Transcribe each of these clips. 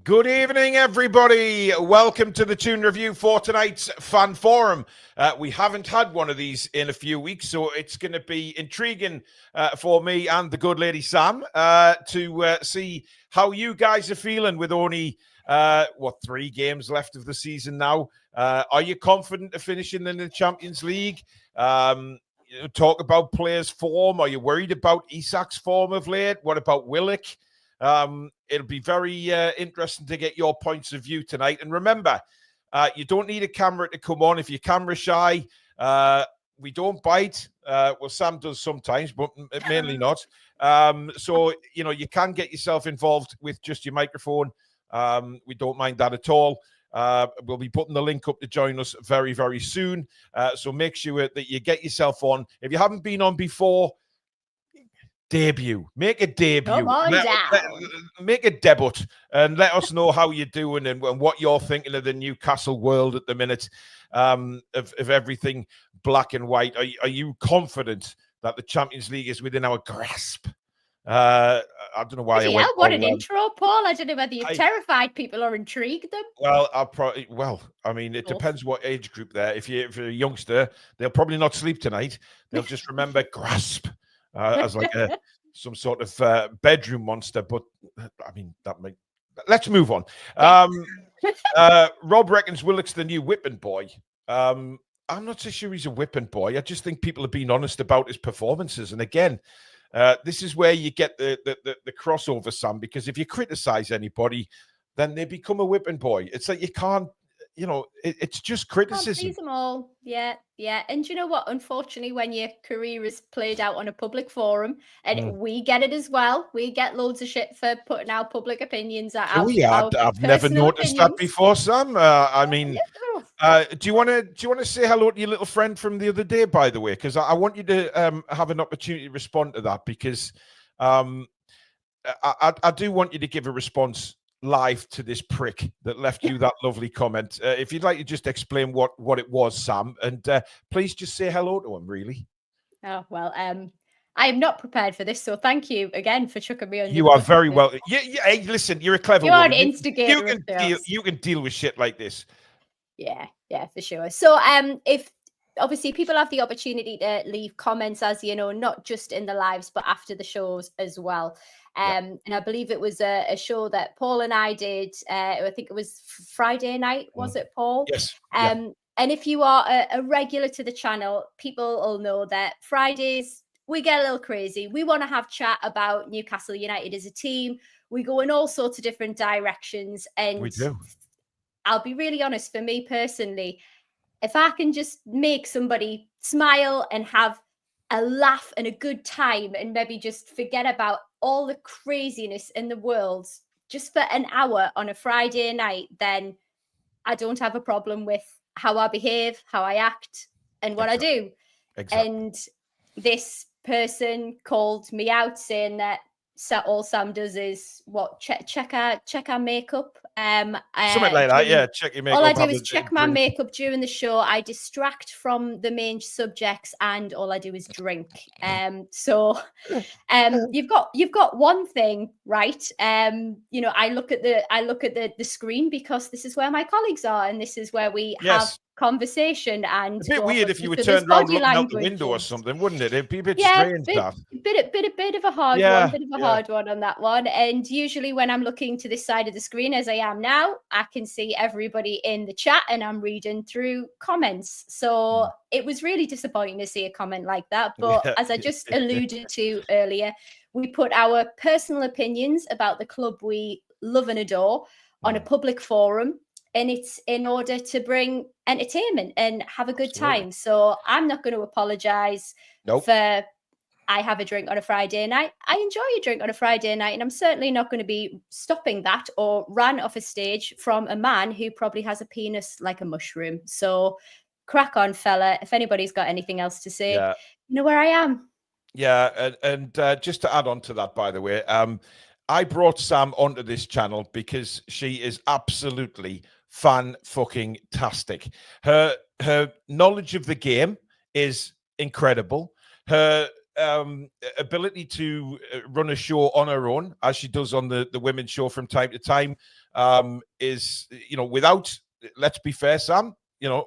Good evening, everybody. Welcome to the Toon Review for tonight's Fan Forum. We haven't had one of these in a few weeks, so it's going to be intriguing for me and the good lady Sam to see how you guys are feeling with only, 3 games left of the season now. Are you confident of finishing in the Champions League? Talk about players' form. Are you worried about Isak's form of late? What about Willick? It'll be very interesting to get your points of view tonight. And remember, you don't need a camera to come on. If you're camera shy, we don't bite. Well, Sam does sometimes, but mainly not. So, you can get yourself involved with just your microphone. We don't mind that at all. We'll be putting the link up to join us very, very soon. So make sure that you get yourself on. If you haven't been on before, make a debut. Come on down. Make a debut and let us know how you're doing and what you're thinking of the Newcastle world at the minute, of everything black and white. Are you confident that the Champions League is within our grasp? I don't know why. What an intro, Paul. I don't know whether you've terrified people or intrigued them. Well, it depends what age group they're. If you're a youngster, they'll probably not sleep tonight. They'll just remember grasp. As like some sort of bedroom monster, but let's move on. Rob reckons Willick's the new whipping boy. I'm not so sure he's a whipping boy. I just think people are being honest about his performances. And again, this is where you get the crossover, Sam, because if you criticize anybody, then they become a whipping boy. It's like you can't. It's just criticism. Can't please them all. Yeah. And you know what? Unfortunately, when your career is played out on a public forum, and we get it as well, we get loads of shit for putting our public opinions out. Oh yeah, I've never noticed that before, Sam. Do you want to say hello to your little friend from the other day, by the way? Because I want you to have an opportunity to respond to that, because I do want you to give a response live to this prick that left you that lovely comment. If you'd like to just explain what it was, Sam, and please just say hello to him, really. Oh, well, I am not prepared for this, so thank you again for chucking me on. You are very well. Hey, listen, you're a clever woman. You're an instigator. You can deal with shit like this. Yeah, for sure. So, if obviously people have the opportunity to leave comments, as you know, not just in the lives, but after the shows as well. And I believe it was a show that Paul and I did. I think it was Friday night, was it, Paul? Yes. And if you are a regular to the channel, people will know that Fridays we get a little crazy. We want to have chat about Newcastle United as a team. We go in all sorts of different directions. And we do. I'll be really honest, for me personally, if I can just make somebody smile and have a laugh and a good time and maybe just forget about all the craziness in the world just for an hour on a Friday night, then I don't have a problem with how I behave, how I act, and what I do. Exactly. And this person called me out saying that all Sam does is check our makeup. Something like that, yeah. Check your makeup. All I do is check my makeup during the show. I distract from the main subjects, and all I do is drink. So you've got one thing right. I look at the screen because this is where my colleagues are, and this is where we have conversation. And a bit weird if you were turned around looking out the window or something, wouldn't it? It'd be a bit strange. Bit of a hard one, hard one on that one. And usually when I'm looking to this side of the screen, as I am now, I can see everybody in the chat and I'm reading through comments. So it was really disappointing to see a comment like that. But as I just alluded to earlier, we put our personal opinions about the club we love and adore on a public forum. And it's in order to bring entertainment and have a good time. So I'm not going to apologize for I have a drink on a Friday night. I enjoy a drink on a Friday night, and I'm certainly not going to be stopping that or ran off a stage from a man who probably has a penis like a mushroom. So crack on, fella. If anybody's got anything else to say, you know where I am. Yeah, and just to add on to that, by the way, I brought Sam onto this channel because she is absolutely fan-fucking-tastic. Her knowledge of the game is incredible. Her ability to run a show on her own, as she does on the women's show from time to time, is, without, let's be fair, Sam,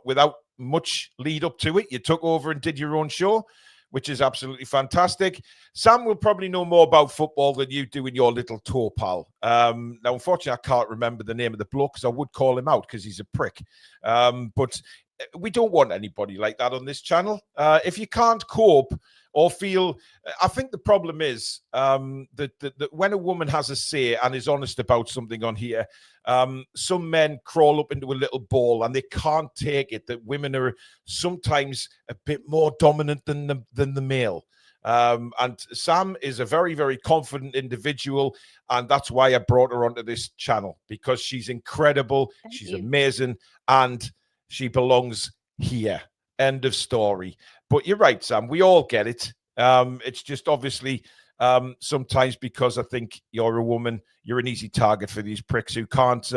without much lead up to it, you took over and did your own show, which is absolutely fantastic. Sam will probably know more about football than you do in your little tour, pal. Now, unfortunately, I can't remember the name of the bloke, because I would call him out because he's a prick. But we don't want anybody like that on this channel. If you can't cope or feel, I think the problem is that when a woman has a say and is honest about something on here, some men crawl up into a little ball and they can't take it that women are sometimes a bit more dominant than the male. And Sam is a very, very confident individual, and that's why I brought her onto this channel, because she's incredible, she's amazing, and she belongs here. End of story. But you're right, Sam. We all get it. It's just obviously sometimes, because I think you're a woman, you're an easy target for these pricks who can't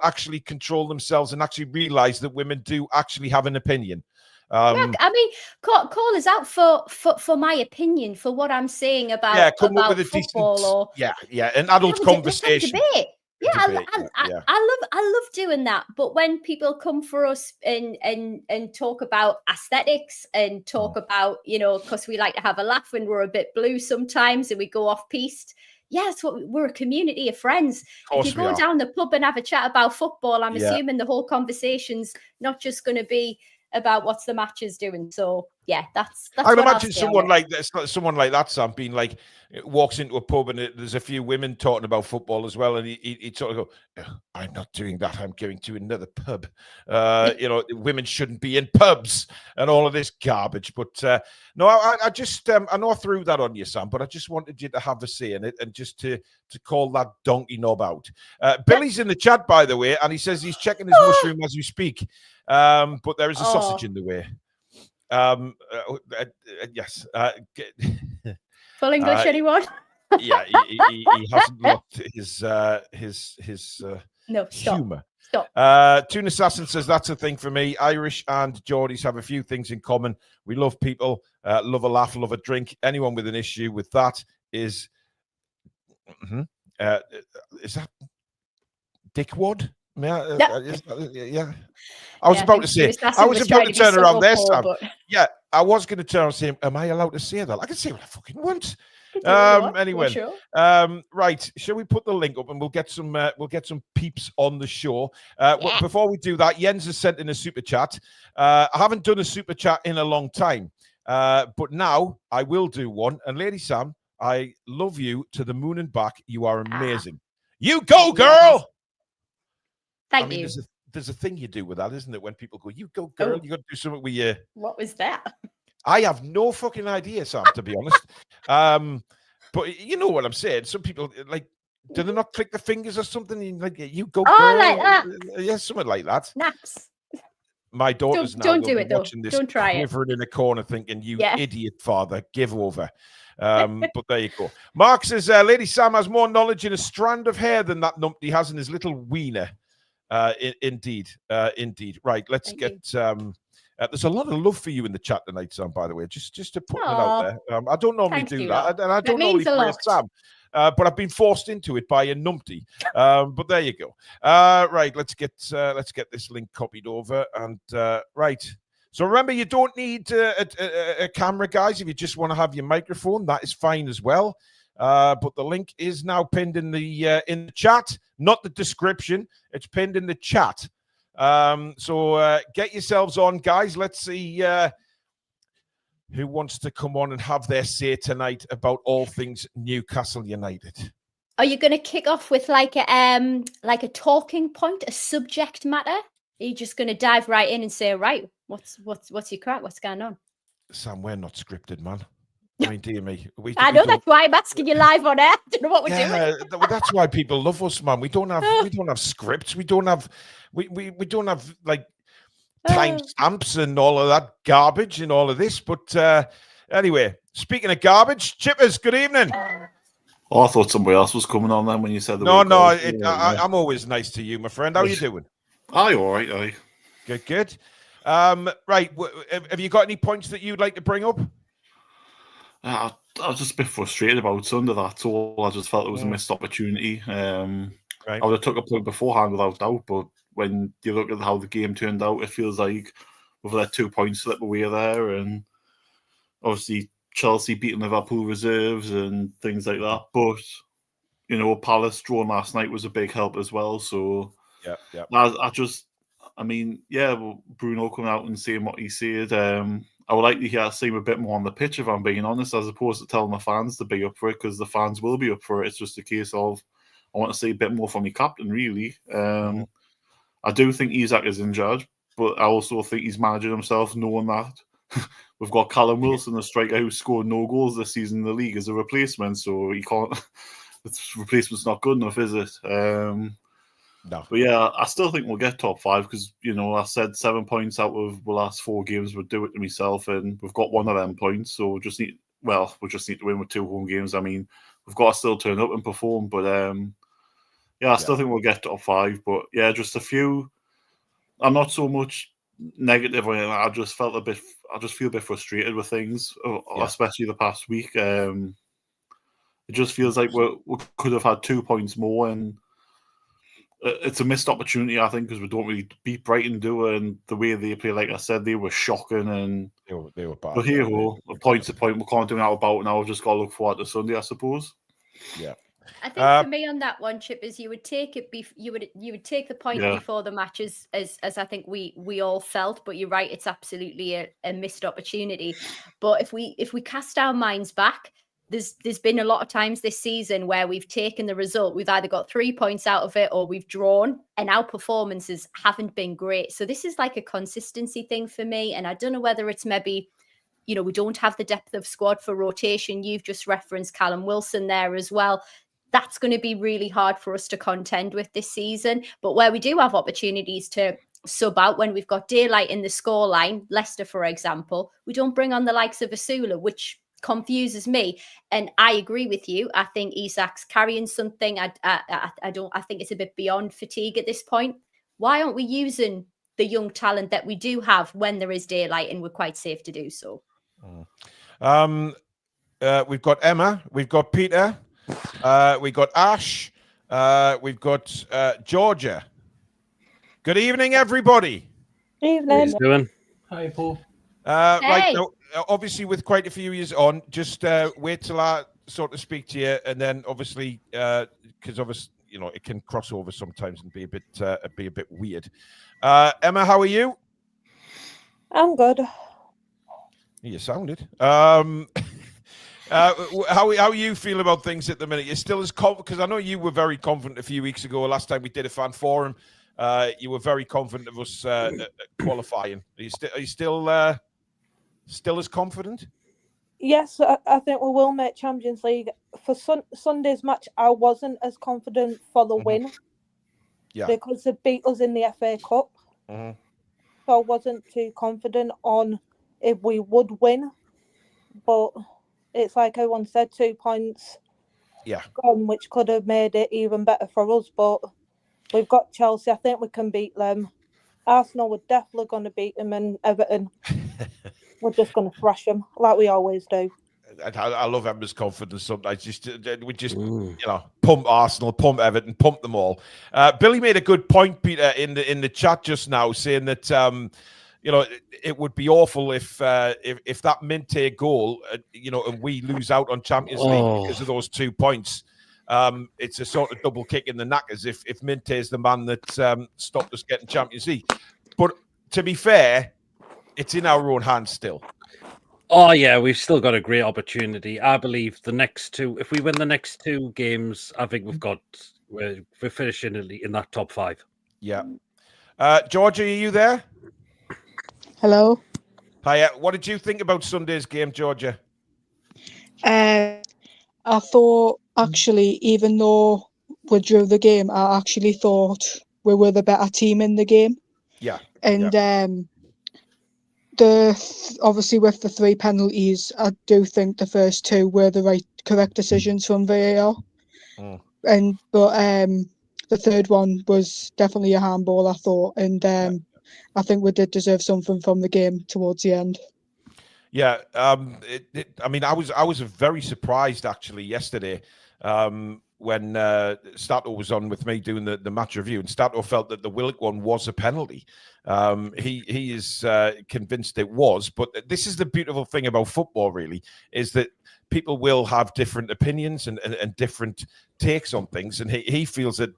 actually control themselves and actually realize that women do actually have an opinion. Yeah, I mean, call us out for my opinion, for what I'm saying about come up with a football, decent, an adult conversation. Debate. Yeah, I love doing that. But when people come for us and talk about aesthetics and talk about, because we like to have a laugh when we're a bit blue sometimes and we go off piste. Yes, we're a community of friends. If you go down the pub and have a chat about football, I'm assuming the whole conversation's not just going to be about what's the matches doing. So yeah, that's I can imagine someone like that, Sam, being like, walks into a pub and there's a few women talking about football as well, and he sort of go, I'm not doing that, I'm going to another pub. Women shouldn't be in pubs and all of this garbage. But no, I just I know I threw that on you, Sam, but I just wanted you to have a say in it and just to call that donkey knob out. Billy's in the chat, by the way, and he says he's checking his mushroom as we speak. But there is a sausage in the way. Yes. Full English, anyone? Yeah, he hasn't lost his humor. Stop. Toon Assassin says that's a thing for me. Irish and Geordies have a few things in common. We love people, love a laugh, love a drink. Anyone with an issue with that is that Dickwood? Yeah. I was about to say, I was about to turn around there, Sam. Yeah, I was going to turn and say, am I allowed to say that? I can say what I fucking want. Anyway, sure. Right. Shall we put the link up and we'll get some peeps on the show? Before we do that, Jens has sent in a super chat. I haven't done a super chat in a long time, but now I will do one. And Lady Sam, I love you to the moon and back. You are amazing. You go, girl. Thank you. There's a thing you do with that, isn't it? When people go, you go, girl, you got to do something with you. What was that? I have no fucking idea, Sam, to be honest. But you know what I'm saying. Some people, like, do they not click the fingers or something? Like, you go, girl. Like that. Yeah, something like that. Naps. My daughter's don't do it, though. Don't try it. Quivering in a corner thinking, you idiot father, give over. But there you go. Mark says, Lady Sam has more knowledge in a strand of hair than that numpty has in his little wiener. Indeed. Right, let's get there's a lot of love for you in the chat tonight, Sam, by the way, just to put that out there. I don't normally do that, and I don't normally praise Sam, but I've been forced into it by a numpty. But there you go. Right, let's get this link copied over, and right. So remember, you don't need a camera, guys. If you just want to have your microphone, that is fine as well. But the link is now pinned in the chat, not the description. It's pinned in the chat. So get yourselves on, guys. Let's see who wants to come on and have their say tonight about all things Newcastle United. Are you going to kick off with like a talking point, a subject matter? Are you just going to dive right in and say, right, what's your crack? What's going on? Sam, we're not scripted, man. I mean, dear me. I know, that's why I'm asking you live on air. I don't know what we're doing. That's why people love us, man. We don't have scripts. We don't have like time stamps and all of that garbage and all of this. But anyway, speaking of garbage, Chippers, good evening. Oh, I thought somebody else was coming on then when you said no. I'm always nice to you, my friend. How are you doing? Aye, all right. Aye. Good. Right. Have you got any points that you'd like to bring up? I was just a bit frustrated about Sunday, that's all. I just felt it was a missed opportunity. Right. I would have took a point beforehand without doubt, but when you look at how the game turned out, it feels like we've let 2 points slip away there, and obviously Chelsea beating Liverpool reserves and things like that. But, Palace drawing last night was a big help as well. So, yeah. Bruno coming out and saying what he said. I would like to hear him a bit more on the pitch, if I'm being honest, as opposed to telling the fans to be up for it, because the fans will be up for it. It's just a case of, I want to see a bit more from the captain, really. I do think Isak is in charge, but I also think he's managing himself, knowing that we've got Callum Wilson, a striker who scored no goals this season in the league, as a replacement. So he can't. The replacement's not good enough, is it? No. But yeah, I still think we'll get top 5 because, I said 7 points out of the last 4 games would do it to myself, and we've got one of them points. So we just need to win with 2 home games. I mean, we've got to still turn up and perform, but I still think we'll get top 5. But yeah, just a few. I'm not so much negative or anything. I just feel a bit frustrated with things, especially the past week. It just feels like we could have had 2 points more, and it's a missed opportunity, I think, because we don't really beat Brighton, do we? And the way they play, like I said, they were shocking, and they were bad. But here we go, a point to point. We can't do that about now. We've just got to look forward to Sunday, I suppose. Yeah. I think for me on that one, Chip, is you would take it. You would take the point before the matches, as I think we all felt. But you're right; it's absolutely a missed opportunity. But if we cast our minds back, there's been a lot of times this season where we've taken the result. We've either got 3 points out of it or we've drawn, and our performances haven't been great. So this is like a consistency thing for me. And I don't know whether it's maybe, we don't have the depth of squad for rotation. You've just referenced Callum Wilson there as well. That's going to be really hard for us to contend with this season. But where we do have opportunities to sub out, when we've got daylight in the scoreline, Leicester, for example, we don't bring on the likes of Asula, which confuses me. And I agree with you. I think Isak's carrying something. I think it's a bit beyond fatigue at this point. Why aren't we using the young talent that we do have when there is daylight and we're quite safe to do so? We've got Emma, we've got Peter, we've got Ash, we've got Georgia. Good evening, everybody. Evening. How you doing? Hi, Paul. Right now, obviously, with quite a few years on, just wait till I sort of speak to you, and then obviously, because obviously, it can cross over sometimes and be a bit weird. Emma, how are you? I'm good. You sounded. How you feel about things at the minute? You're still as confident, because I know you were very confident a few weeks ago. Last time we did a fan forum, you were very confident of us qualifying. Are you still as confident? Yes, I think we will make Champions League. For Sunday's match, I wasn't as confident for the win. Yeah. Because they beat us in the FA Cup. Mm-hmm. So I wasn't too confident on if we would win. But it's like everyone said, 2 points gone, which could have made it even better for us. But we've got Chelsea. I think we can beat them. Arsenal, we're definitely going to beat them, and Everton, we're just going to thrash them like we always do. I love Emma's confidence sometimes. We just pump Arsenal, pump Everton, pump them all. Billy made a good point, Peter, in the chat just now, saying that it would be awful if that Minte goal, and we lose out on Champions League because of those 2 points. It's a sort of double kick in the knackers if Minte is the man that stopped us getting Champions League. But to be fair, it's in our own hands still. Oh, yeah, we've still got a great opportunity. I believe the next 2, if we win the next 2 games, I think we're finishing in that top 5. Yeah. Georgia, are you there? Hello. Hiya. What did you think about Sunday's game, Georgia? I thought, actually, even though we drew the game, I actually thought we were the better team in the game. Yeah. And obviously with the 3 penalties, I do think the first 2 were the correct decisions from VAR. But the third one was definitely a handball, I thought, and I think we did deserve something from the game towards the end. Yeah, I mean, I was very surprised actually yesterday when Stato was on with me doing the match review, and Stato felt that the Willick one was a penalty. He is convinced it was, but this is the beautiful thing about football, really, is that people will have different opinions and different takes on things, and he feels that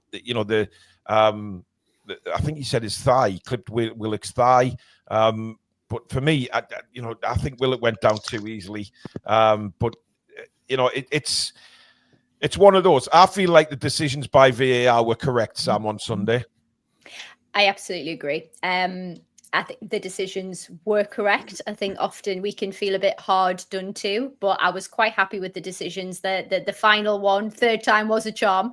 I think he said his thigh, he clipped Willick's thigh. But for me, I think Willick went down too easily. But it's one of those. I feel like the decisions by VAR were correct, Sam, on Sunday. I absolutely agree. I think the decisions were correct. I think often we can feel a bit hard done to, but I was quite happy with the decisions. The final one, third time was a charm.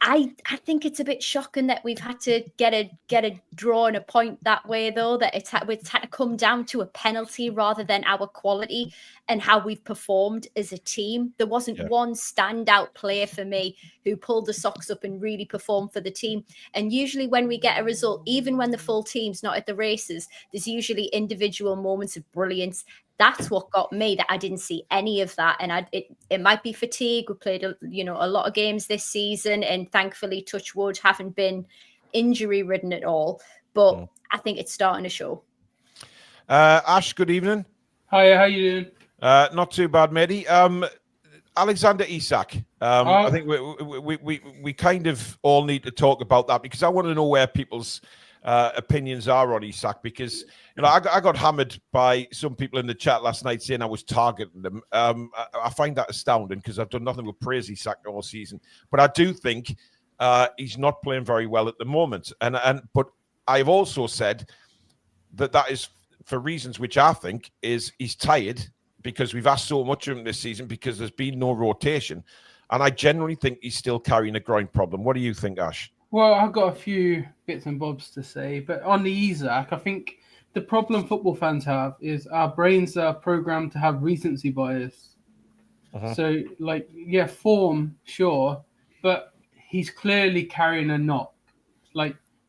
I think it's a bit shocking that we've had to get a draw and a point that way, though, that it's had to come down to a penalty rather than our quality and how we've performed as a team. There wasn't one standout player for me who pulled the socks up and really performed for the team. And usually when we get a result, even when the full team's not at the races, there's usually individual moments of brilliance. That's what got me, that I didn't see any of that. And it might be fatigue. We played a lot of games this season, and thankfully, touch wood, haven't been injury ridden at all. But I think it's starting to show. Ash, good evening. Hi, how you doing? Not too bad, matey. Alexander Isak. I think we kind of all need to talk about that, because I want to know where people's opinions are on Isak, because I got hammered by some people in the chat last night saying I was targeting them. I find that astounding, because I've done nothing but praise Isak all season. But I do think he's not playing very well at the moment, but I've also said that is for reasons which I think is he's tired, because we've asked so much of him this season because there's been no rotation, and I generally think he's still carrying a groin problem. What do you think, Ash? Well, I've got a few bits and bobs to say, but on the Isak, I think the problem football fans have is our brains are programmed to have recency bias. So, form, sure, but he's clearly carrying a knock.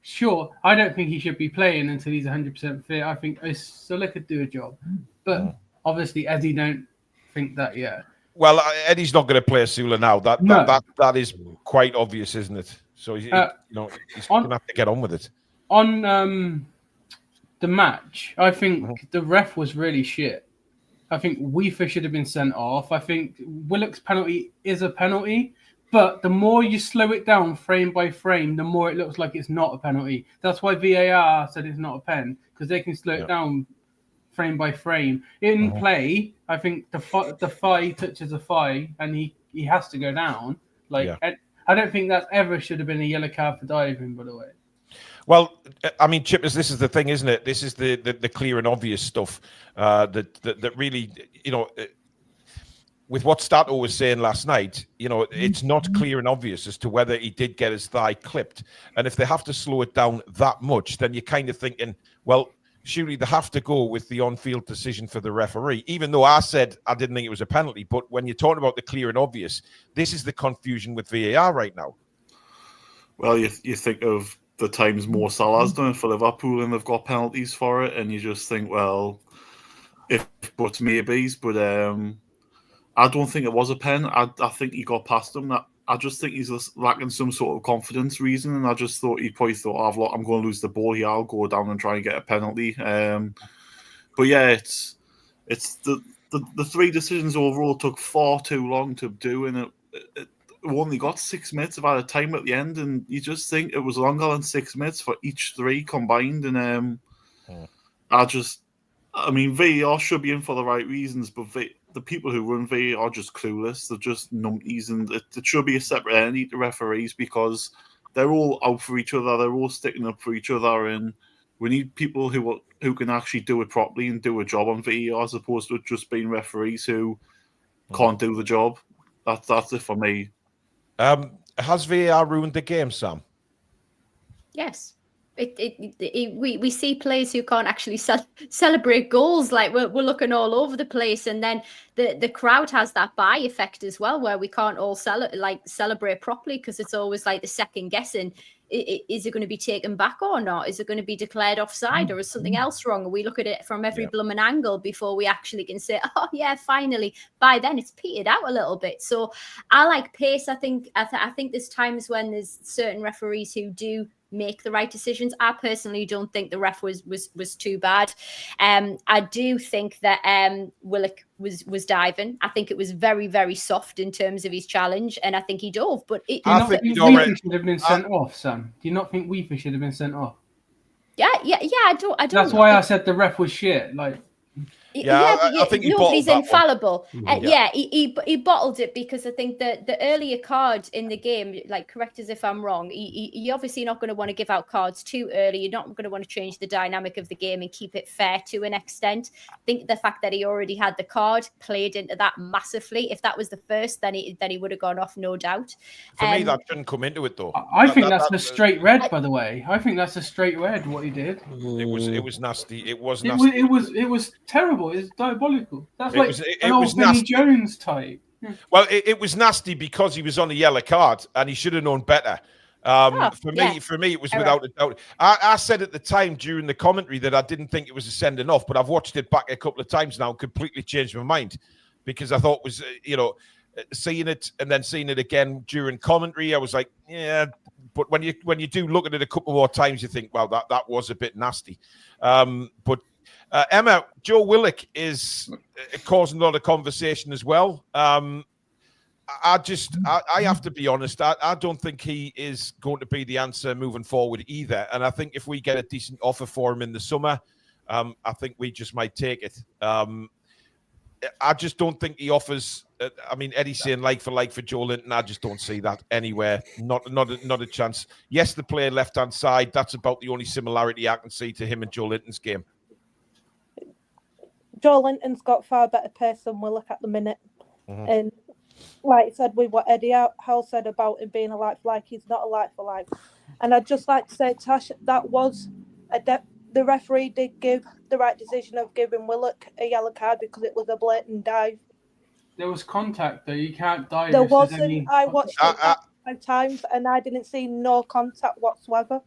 Sure, I don't think he should be playing until he's 100% fit. I think Sula could do a job, but obviously Eddie don't think that yet. Well, Eddie's not going to play Sula now. That is quite obvious, isn't it? So he's going to have to get on with it. On the match, I think the ref was really shit. I think Weaver should have been sent off. I think Willock's penalty is a penalty, but the more you slow it down frame by frame, the more it looks like it's not a penalty. That's why VAR said it's not a pen, because they can slow it down frame by frame. In play, I think the thigh touches a thigh and he has to go down. I don't think that ever should have been a yellow card for diving, by the way. Well, I mean, Chippers, this is the thing, isn't it? This is the clear and obvious stuff that really, with what Stato was saying last night, it's not clear and obvious as to whether he did get his thigh clipped. And if they have to slow it down that much, then you're kind of thinking, well, surely they have to go with the on-field decision for the referee, even though I said I didn't think it was a penalty. But when you're talking about the clear and obvious, this is the confusion with VAR right now. Well, you think of the times Mo Salah's done it for Liverpool and they've got penalties for it, and you just think, well, if but maybes, but I don't think it was a pen. I think he got past him. I just think he's lacking some sort of confidence reason, and I just thought he probably thought, I'm going to lose the ball here. I'll go down and try and get a penalty. But yeah, it's the three decisions overall took far too long to do, and it only got 6 minutes of added time at the end, and you just think it was longer than 6 minutes for each three combined. And I mean, VAR should be in for the right reasons, but the people who run VAR are just clueless. They're just numpties, and it should be a separate entity to referees, because they're all out for each other. They're all sticking up for each other, and we need people who can actually do it properly and do a job on VAR, as opposed to just being referees who can't do the job. That's it for me. Has VAR ruined the game, Sam? Yes. We see players who can't actually celebrate goals. Like we're looking all over the place, and then the crowd has that bye effect as well, where we can't all celebrate properly, because it's always like the second guessing. is it going to be taken back or not? Is it going to be declared offside, or is something else wrong? We look at it from every blooming angle before we actually can say, oh yeah, finally. By then it's petered out a little bit. So I like pace. I think there's times when there's certain referees who do make the right decisions. I personally don't think the ref was too bad. I do think that Willick was diving. I think it was very, very soft in terms of his challenge, and I think he dove. But I think Weaver should have been sent off, Sam. Do you not think Weaver should have been sent off? Yeah. I don't. That's why I said the ref was shit. Like. I think nobody's infallible. Yeah, he bottled it because I think that the earlier card in the game, like, correct us if I'm wrong, you're obviously not going to want to give out cards too early. You're not going to want to change the dynamic of the game and keep it fair to an extent. I think the fact that he already had the card played into that massively. If that was the first, then he would have gone off, no doubt. For me, that shouldn't come into it though. I think that's a straight red, by the way. I think that's a straight red. What he did. It was nasty. It was nasty. It was terrible. It's diabolical. That's it was Vinnie nasty. Jones type. Well, it was nasty because he was on a yellow card and he should have known better. For me, it was without a doubt. I said at the time during the commentary that I didn't think it was a sending off, but I've watched it back a couple of times now and completely changed my mind because I thought it was, seeing it and then seeing it again during commentary, I was like, yeah. But when you do look at it a couple more times, you think, well, that was a bit nasty. But Emma, Joe Willick is causing a lot of conversation as well. I have to be honest. I don't think he is going to be the answer moving forward either. And I think if we get a decent offer for him in the summer, I think we just might take it. I just don't think he offers. Eddie's saying like for Joe Linton. I just don't see that anywhere. Not a chance. Yes, the player left hand side. That's about the only similarity I can see to him and Joe Linton's game. Joe Linton's got far better pace than Willick at the minute. Mm-hmm. And like I said, with what Eddie Howe said about him being a like for like, he's not a like for like. And I'd just like to say, Tash, that was the referee did give the right decision of giving Willick a yellow card because it was a blatant dive. There was contact though. You can't dive. There wasn't. I watched it 5 times and I didn't see no contact whatsoever.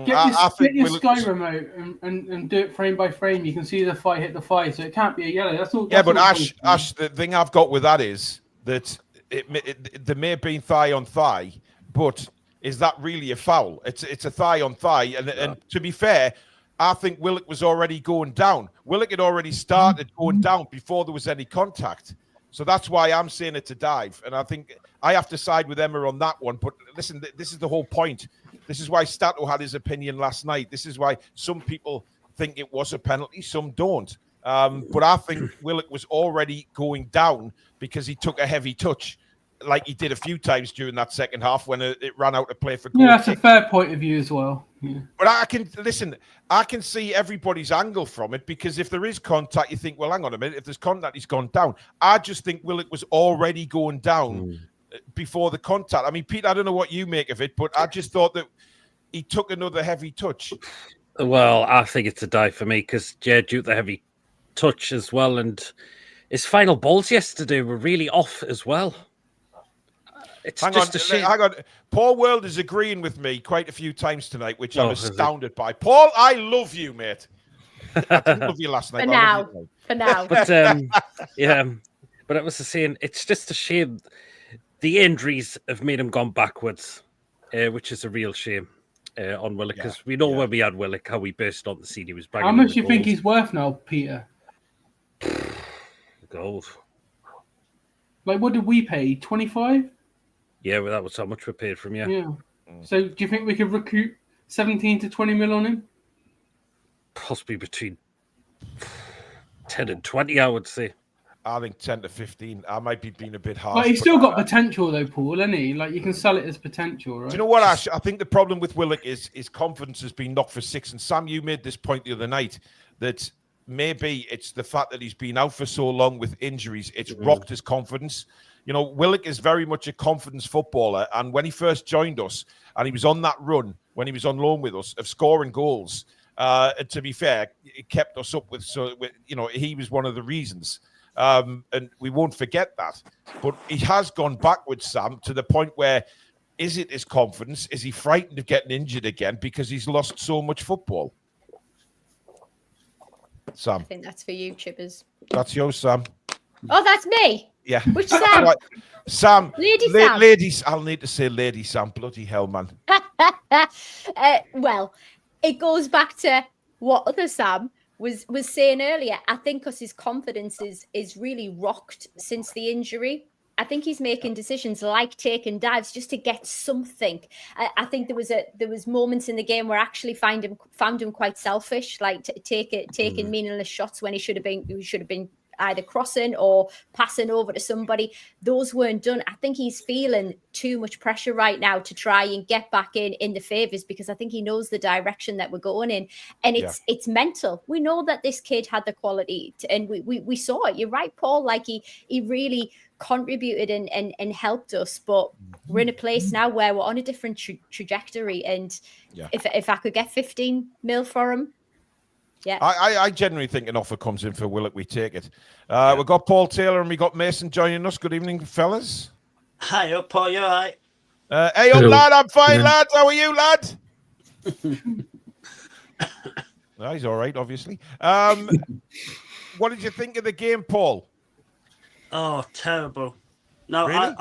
Get your Sky remote and do it frame by frame. You can see the thigh hit the thigh, so it can't be a yellow. That's all. But Ash, the thing I've got with that is that there may have been thigh on thigh, but is that really a foul? It's a thigh on thigh, and to be fair, I think Willick was already going down. Willick had already started going down before there was any contact. So that's why I'm saying it's a dive. And I think I have to side with Emma on that one. But listen, this is the whole point. This is why Stato had his opinion last night. This is why some people think it was a penalty, some don't. But I think Willick was already going down because he took a heavy touch, like he did a few times during that second half when it ran out to play for goal. Yeah, that's a fair point of view as well. Yeah. But I can see everybody's angle from it because if there is contact, you think, well, hang on a minute. If there's contact, he's gone down. I just think Willick was already going down before the contact. I mean, Pete, I don't know what you make of it, but I just thought that he took another heavy touch. Well, I think it's a dive for me because due to the heavy touch as well, and his final balls yesterday were really off as well. It's hang on. Paul World is agreeing with me quite a few times tonight, which I'm astounded by. Paul, I love you, mate. I didn't love you last night. For now. But but it was the same. It's just a shame. The injuries have made him gone backwards, which is a real shame on Willick because we know when we had Willick how we burst on the scene. He was banging. How much do you think he's worth now, Peter? Gold. Like, what did we pay? 25? Yeah, well, that was how much we paid from you. Yeah. So, do you think we could recoup 17 to 20 mil on him? Possibly between 10 and 20, I would say. I think 10 to 15. I might be being a bit harsh. But he's still got potential, though, Paul, isn't he? Like, you can sell it as potential, right? Do you know what, Ash? I think the problem with Willick is his confidence has been knocked for 6. And Sam, you made this point the other night that maybe it's the fact that he's been out for so long with injuries. It's rocked his confidence. You know, Willick is very much a confidence footballer. And when he first joined us and he was on that run, when he was on loan with us, of scoring goals, and to be fair, it kept us up with, he was one of the reasons. And we won't forget that. But he has gone backwards, Sam, to the point where Is it his confidence? Is he frightened of getting injured again because he's lost so much football? Sam. I think that's for you, Chippers. That's yours, Sam. Oh, that's me. Yeah. Which Sam? Right. Sam. Lady Sam. Ladies. I'll need to say Lady Sam. Bloody hell, man. Well, it goes back to what other Sam was saying earlier. I think because his confidence is really rocked since the injury. I think he's making decisions like taking dives just to get something. I think there was moments in the game where I actually found him quite selfish, like taking meaningless shots when he should have been either crossing or passing over to somebody. Those weren't done. I think he's feeling too much pressure right now to try and get back in the favours, because I think he knows the direction that we're going in, and it's mental. We know that this kid had the quality and we saw it. You're right, Paul, like he really contributed and helped us, but we're in a place now where we're on a different trajectory, and if I could get 15 mil for him, I genuinely think an offer comes in for Willock, we take it. We've got Paul Taylor and we got Mason joining us. Good evening, fellas. Hi up, Paul, you all right? Hey up, lad, I'm fine, lad. How are you, lad? No, he's all right, obviously. What did you think of the game, Paul? Oh, terrible. No, really?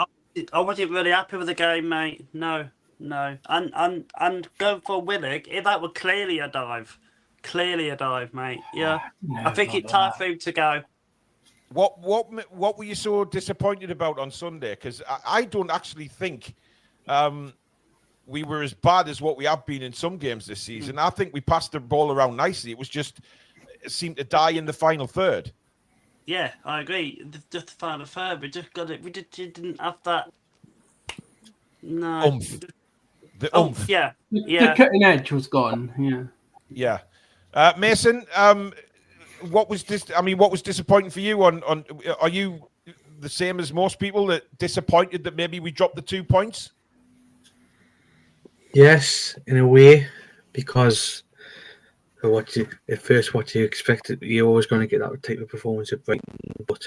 I wasn't really happy with the game, mate. No. And going for Willock, that was clearly a dive. Clearly a dive, mate. Yeah. I think it's time for him to go. What were you so disappointed about on Sunday? Because I don't actually think we were as bad as what we have been in some games this season. I think we passed the ball around nicely. It seemed to die in the final third. Yeah, I agree. Just the final third, we just got it. We didn't have that. No. Oomph. The oomph. Yeah. The cutting edge was gone. Yeah. Mason, what was disappointing for you? Are you the same as most people, that disappointed that maybe we dropped the 2 points? Yes, in a way, because what you expected, you're always going to get that type of performance at Brighton. But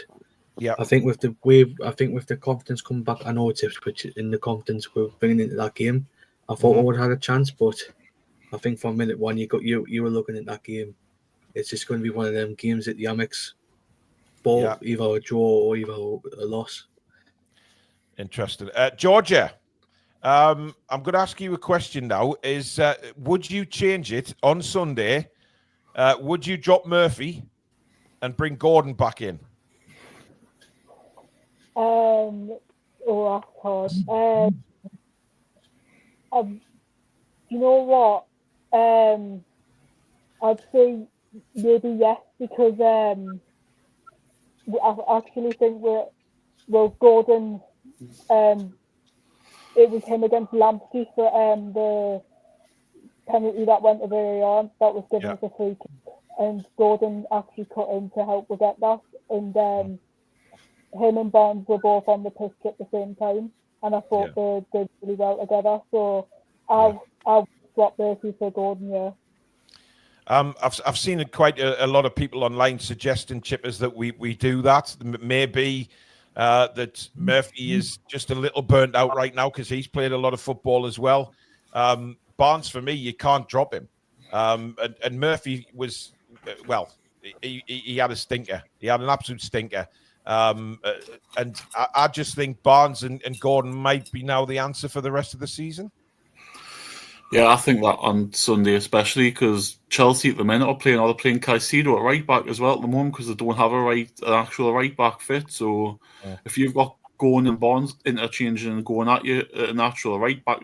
I think with the confidence coming back, I know it's Ipswich in the confidence we're bringing into that game. I thought we would have had a chance, but I think from minute one you were looking at that game. It's just going to be one of them games at the Amex. Either a draw or either a loss. Interesting. Georgia, I'm going to ask you a question now. Would you change it on Sunday? Would you drop Murphy and bring Gordon back in? That's hard. You know what? I'd say maybe yes, because I actually think Gordon. It was him against Lamptey for the penalty that went to VAR. That was given as a free kick, and Gordon actually cut in to help us get that. And him and Barnes were both on the pitch at the same time, and I thought they did really well together. So I'll swap Murphy for Gordon. Yeah. I've seen quite a lot of people online suggesting, Chippers, that we do that. Maybe that Murphy is just a little burnt out right now because he's played a lot of football as well. Barnes, for me, you can't drop him. And Murphy was, he had a stinker. He had an absolute stinker. And I just think Barnes and Gordon might be now the answer for the rest of the season. Yeah, I think that on Sunday especially, because Chelsea at the minute are playing Caicedo at right back as well at the moment, because they don't have an actual right back fit. So if you've got Gordon and Barnes interchanging and going at you at an actual right back,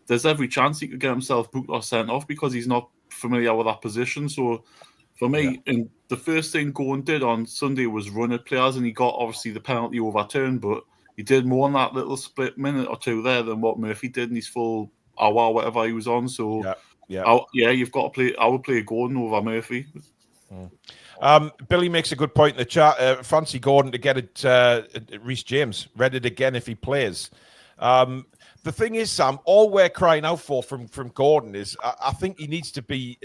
there's every chance he could get himself booked or sent off because he's not familiar with that position. So for me, and the first thing Gordon did on Sunday was run at players, and he got obviously the penalty overturned, but he did more in that little split minute or two there than what Murphy did in his full hour, whatever he was on. So you've got to play. I would play Gordon over Murphy. Billy makes a good point in the chat. Fancy Gordon to get it. Reece James read it again if he plays. The thing is, Sam, all we're crying out for from Gordon is I think he needs to be.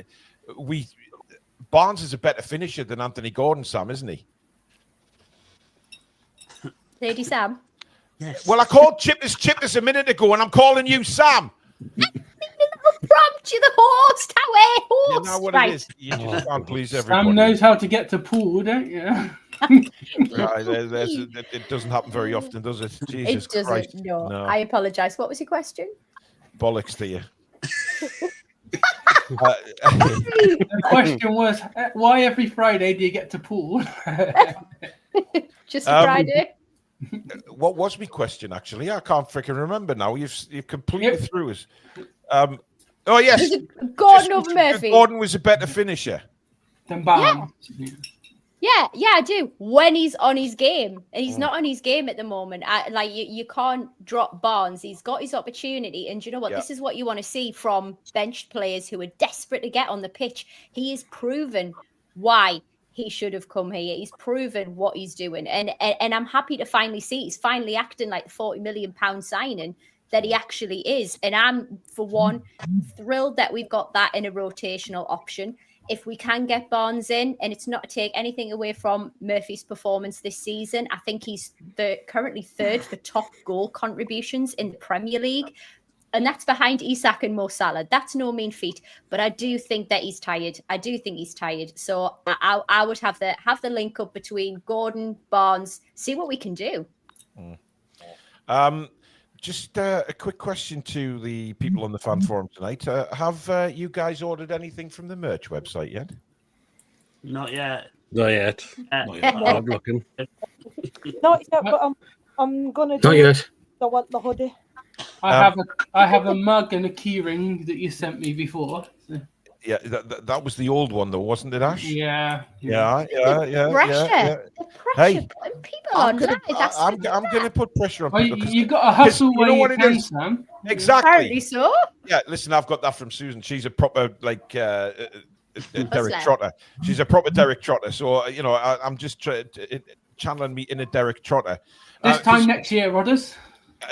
Barnes is a better finisher than Anthony Gordon, Sam, isn't he? Lady Sam. Well, I called Chip this a minute ago, and I'm calling you Sam. Prompt you the host, Howie, host. You know what it is. You just can't please everybody. Sam knows how to get to pool, don't you? Right, it doesn't happen very often, does it? Jesus It doesn't. Christ. No. I apologise. What was your question? Bollocks to you. The question was, why every Friday do you get to pool? Just a Friday. What was my question, actually? I can't freaking remember now. You've completely threw us. Oh, yes. Gordon over Murphy. Gordon was a better finisher. Then bam. Yeah, I do. When he's on his game, and he's not on his game at the moment. You can't drop Barnes. He's got his opportunity, and you know what? This is what you want to see from benched players who are desperate to get on the pitch. He has proven why he should have come here. He's proven what he's doing, and I'm happy to finally see he's finally acting like the £40 million signing that he actually is. And I'm, for one, thrilled that we've got that in a rotational option. If we can get Barnes in, and it's not to take anything away from Murphy's performance this season, I think he's currently third for top goal contributions in the Premier League. And that's behind Isak and Mo Salah. That's no mean feat. But I do think that he's tired. So I would have the link up between Gordon, Barnes, see what we can do. Just a quick question to the people on the fan forum tonight. Have you guys ordered anything from the merch website yet? Not yet. Not yet. I'm looking. Not yet, but I'm gonna do Not yet. I want the hoodie. I have a mug and a key ring that you sent me before. So. Yeah, that was the old one, though, wasn't it, Ash? Yeah. The pressure. Hey, people on live. I'm going to put pressure on people. You got to hustle where you can, Sam. Exactly. Apparently so. Yeah, listen, I've got that from Susan. She's a proper, Derek Trotter. She's a proper Derek Trotter. So, I'm just channeling me in a Derek Trotter. This time next year, Rodders.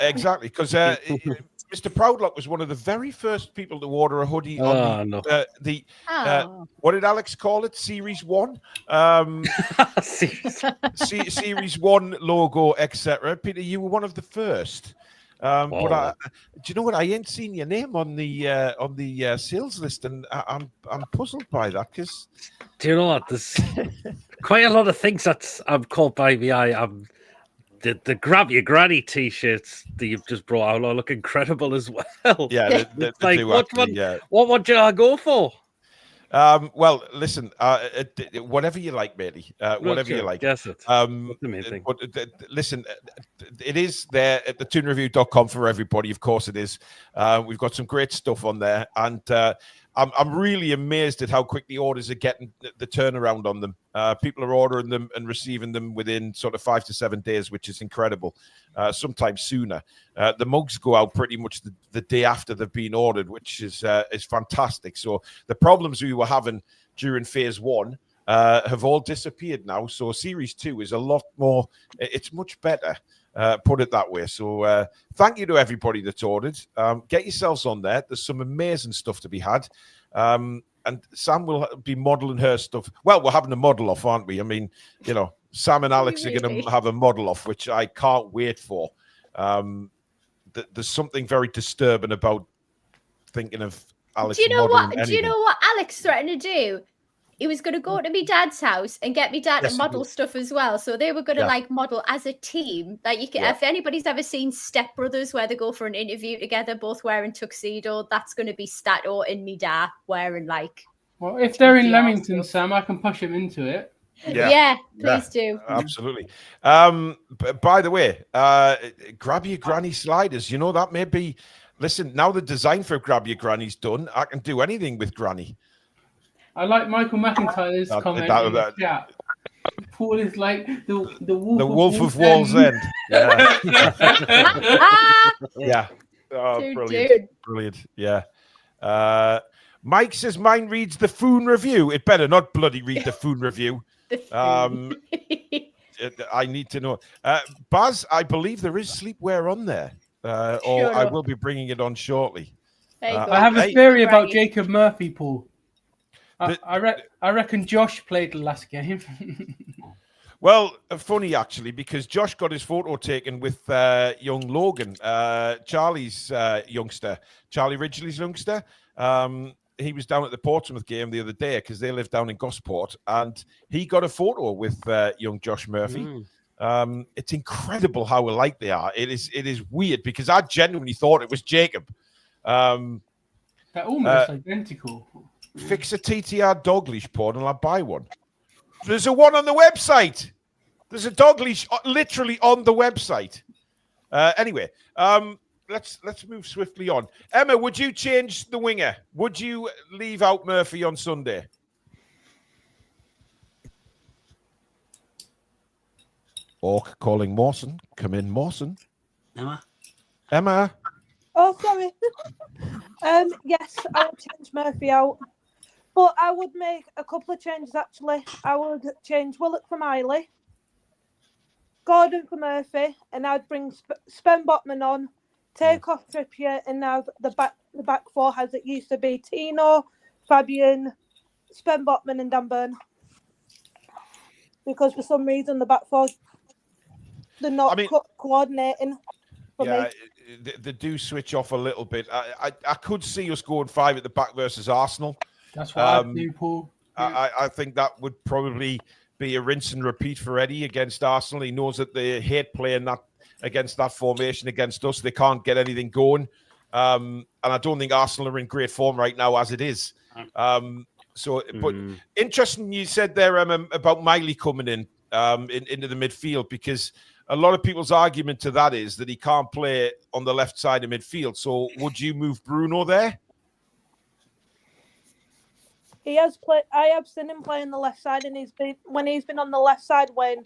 Exactly, because Mr. Proudlock was one of the very first people to order a hoodie on what did Alex call it? Series 1? Series 1 logo, etc. Peter, you were one of the first. But do you know what? I ain't seen your name on the sales list, and I'm puzzled by that because. Do you know what? There's quite a lot of things that I'm caught by the eye. The Grab Your Granny t-shirts that you've just brought out look incredible as well. Yeah, they like, do what would you go for? Well, listen, whatever you like, matey. Whatever you like. Guess it. That's the main thing. Listen, it is there at thetoonreview.com for everybody. Of course it is. We've got some great stuff on there. And I'm really amazed at how quick the orders are getting, the turnaround on them. People are ordering them and receiving them within sort of 5 to 7 days, which is incredible. Sometimes sooner. The mugs go out pretty much the day after they've been ordered, which is fantastic. So the problems we were having during phase 1 have all disappeared now. So series 2 is a lot more, it's much better. Put it that way. So thank you to everybody that's ordered. Get yourselves on there. There's some amazing stuff to be had. And Sam will be modeling her stuff. Well, we're having a model off, aren't we? I mean, Sam and Alex are going to have a model off, which I can't wait for. There's something very disturbing about thinking of Alex. Do you know what Alex threatened to do? He was going to go to my dad's house and get me dad to model stuff as well. So they were going to model as a team. Like if anybody's ever seen Step Brothers, where they go for an interview together, both wearing tuxedo, that's going to be Stato and me dad wearing Well, if they're in Leamington, Sam, I can push him into it. Yeah, please do. Absolutely. By the way, Grab Your Granny sliders. That may be. Listen, now the design for Grab Your Granny's done. I can do anything with Granny. I like Michael McIntyre's comment in the chat. Paul is like the wolf of Wall's End. Yeah. Yeah. Oh, brilliant. Yeah. Mike says mine reads the Foon Review. It better not bloody read the Foon Review. I need to know. Baz, I believe there is sleepwear on there. Or I will be bringing it on shortly. I have a theory about Jacob Murphy, Paul. I reckon Josh played the last game. Well, funny actually, because Josh got his photo taken with young Logan, Charlie's youngster, Charlie Ridgely's youngster. He was down at the Portsmouth game the other day because they live down in Gosport, and he got a photo with young Josh Murphy. It's incredible how alike they are. It is weird because I genuinely thought it was Jacob. They're almost identical. Fix a TTR dog leash porn and I'll buy one. There's a one on the website. There's a dog leash literally on the website. Anyway, let's move swiftly on. Emma, would you change the winger? Would you leave out Murphy on Sunday? Orc calling Mawson. Come in, Mawson. Emma. Oh, sorry. Yes, I would change Murphy out. But I would make a couple of changes, actually. I would change Willock for Miley, Gordon for Murphy, and I'd bring Sven Botman on, take off Trippier, and now the back four as it used to be Tino, Fabian, Sven Botman, and Dan Burn. Because for some reason, the back four, they're not coordinating for me. They do switch off a little bit. I could see us going 5 at the back versus Arsenal. That's what I do, Paul. I think that would probably be a rinse and repeat for Eddie against Arsenal. He knows that they hate playing that against that formation against us. They can't get anything going. And I don't think Arsenal are in great form right now as it is. But interesting you said there, about Miley coming in into the midfield, because a lot of people's argument to that is that he can't play on the left side of midfield. So would you move Bruno there? He has played. I have seen him play on the left side, and he's been on the left side when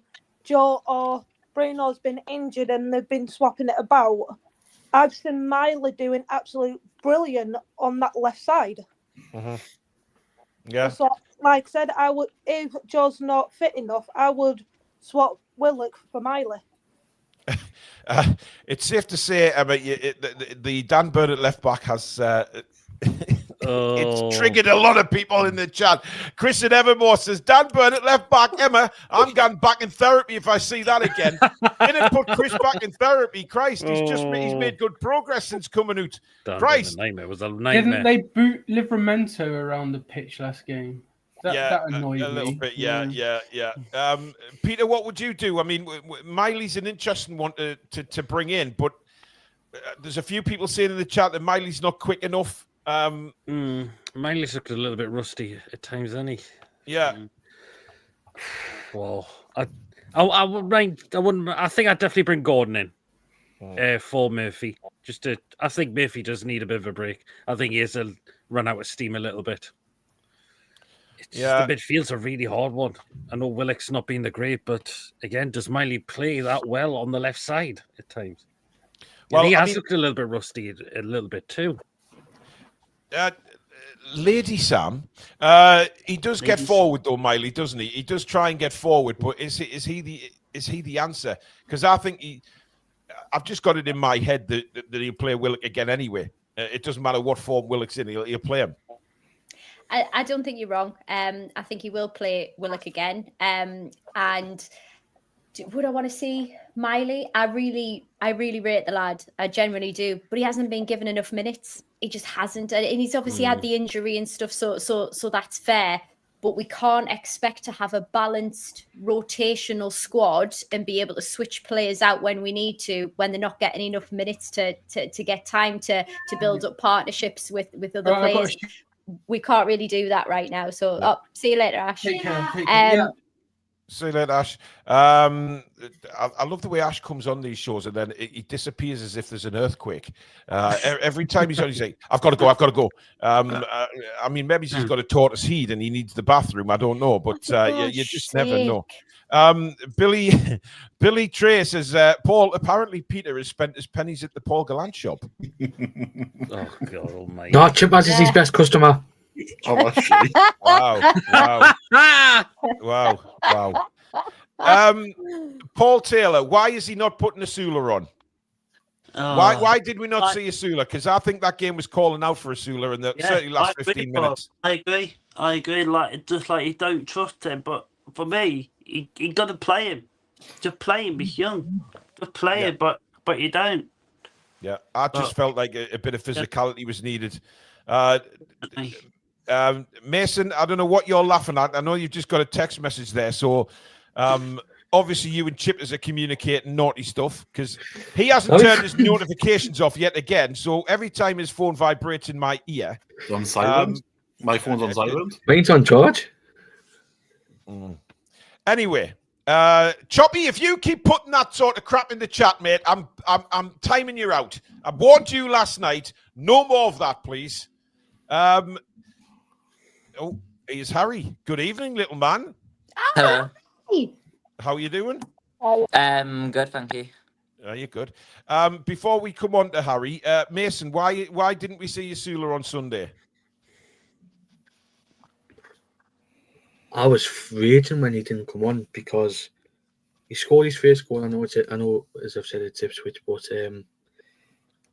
Joe or Bruno's been injured and they've been swapping it about. I've seen Miley doing absolute brilliant on that left side. Yeah. So, like I said, I would, if Joe's not fit enough, I would swap Willock for Miley. It's safe to say, Emma, the Dan Burn at left back has it's triggered a lot of people in the chat. Chris and Evermore says, Dan Burn at left back. Emma, I'm going back in therapy if I see that again. Didn't put Chris back in therapy. Christ, he's made good progress since coming out. Dan Christ. It was a nightmare. Didn't they boot Livramento around the pitch last game? That annoyed me. A little bit, yeah. Peter, what would you do? I mean, Miley's an interesting one to bring in, but there's a few people saying in the chat that Miley's not quick enough. Miley's looked a little bit rusty at times, hasn't he? Yeah. Well, I wouldn't. I think I'd definitely bring Gordon in for Murphy. I think Murphy does need a bit of a break. I think he has to run out of steam a little bit. The midfield's a really hard one. I know Willock's not been the great, but again, does Miley play that well on the left side at times? Well, he has looked a little bit rusty, a little bit too. Lady Sam, he does get forward though, Miley, doesn't he? He does try and get forward, but is he the answer? Because I think I've just got it in my head that he'll play Willock again anyway. It doesn't matter what form Willock's in, he'll play him. I don't think you're wrong. I think he will play Willock again. And would I want to see Miley? I really rate the lad. I genuinely do. But he hasn't been given enough minutes. He just hasn't. And he's obviously had the injury and stuff. So that's fair. But we can't expect to have a balanced rotational squad and be able to switch players out when we need to, when they're not getting enough minutes to get time to build up partnerships with other players. We can't really do that right now. So, see you later, Ash. Take care. See you later, Ash. I love the way Ash comes on these shows and then he disappears as if there's an earthquake. Every time he's on, he's like, I've got to go. I mean, maybe he's got a tortoise heat and he needs the bathroom. I don't know, but you just never know. Billy Trey says, Paul, apparently Peter has spent his pennies at the Paul Gallant shop. Oh, God almighty. No, Chipaz is his best customer. Oh, actually. Wow. Paul Taylor, why is he not putting Asula on? Why did we not see Asula? Because I think that game was calling out for Asula in the certainly last 15 minutes. I agree. Like, just like you don't trust him, but for me, you got to play him. Just play him. He's young. Just play it, but you don't. Yeah, I just felt like a bit of physicality was needed. Mason, I don't know what you're laughing at. I know you've just got a text message there. So obviously you and Chippers are communicating naughty stuff because he hasn't turned his notifications off yet again. So every time his phone vibrates in my ear. It's on silent. My phone's on silent. Mine's on charge. Anyway, Choppy, if you keep putting that sort of crap in the chat, mate, I'm timing you out. I warned you last night. No more of that, please. Oh, here's Harry. Good evening, little man. Hello. How are you doing? Good, thank you. You're good. Before we come on to Harry, Mason, why didn't we see Yasula on Sunday? I was raging when he didn't come on because he scored his first goal. I know, as I've said, it's Ipswich, but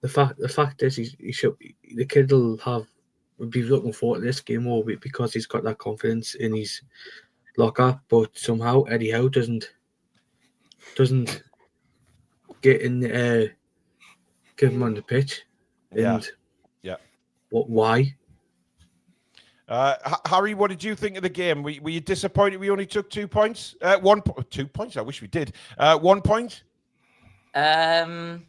the fact is, the kid will be looking forward to this game more because he's got that confidence in his locker. But somehow Eddie Howe doesn't get in the air, give him on the pitch. And why? Harry, what did you think of the game? Were you disappointed we only took 2 points? 2 points? I wish we did. 1 point? I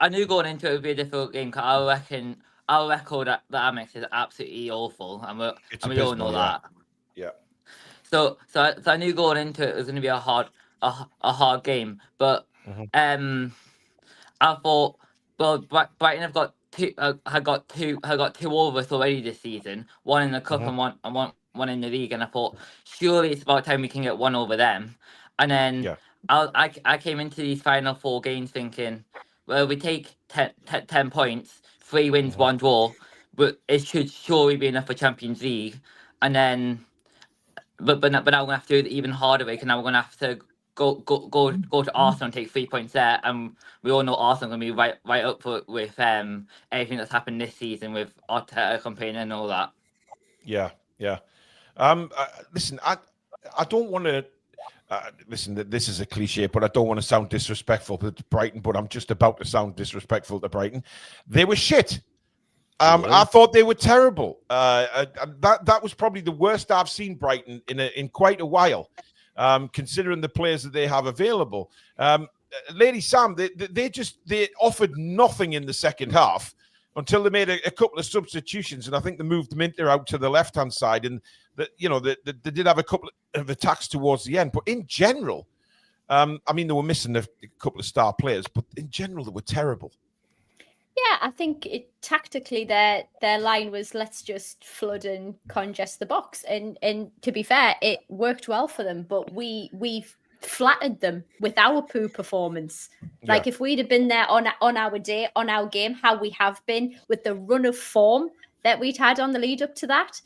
knew going into it would be a difficult game because I reckon our record that Amex is absolutely awful, and we all know that. Yeah. So I knew going into it was going to be a hard game, but I thought, well, Brighton have got two over us already this season, one in the cup and one in the league, and I thought surely it's about time we can get one over them. And then I came into these final 4 games thinking, well, we take 10 points, 3 wins, 1 draw, but it should surely be enough for Champions League. And then, but now we're gonna have to do it even harder because now we're gonna have to go to Arsenal and take 3 points there, and we all know Arsenal are gonna be right up for it with everything that's happened this season with Arteta campaign and all that. Yeah. Listen, I don't want to. Listen, this is a cliche, but I don't want to sound disrespectful to Brighton, but I'm just about to sound disrespectful to Brighton. They were shit. I thought they were terrible. That was probably the worst I've seen Brighton in quite a while, considering the players that they have available. Lady Sam, they offered nothing in the second half until they made a couple of substitutions, and I think they moved Minter out to the left-hand side, and they did have a couple of attacks towards the end. But in general, I mean, they were missing a couple of star players, but in general, they were terrible. Yeah, I think tactically their line was let's just flood and congest the box, and to be fair, it worked well for them. But we've flattered them with our poo performance. Like if we'd have been there on our day, on our game, how we have been with the run of form that we'd had on the lead up to that,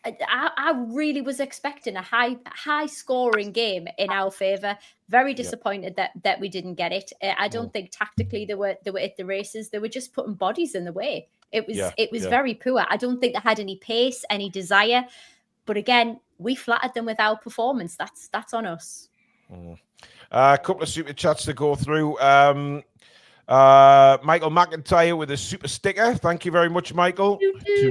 I really was expecting a high scoring game in our favour. Very disappointed that we didn't get it. I don't think tactically they were at the races. They were just putting bodies in the way. It was very poor. I don't think they had any pace, any desire. But again, we flattered them with our performance. That's on us. A couple of super chats to go through. Michael McIntyre with a super sticker. Thank you very much, Michael.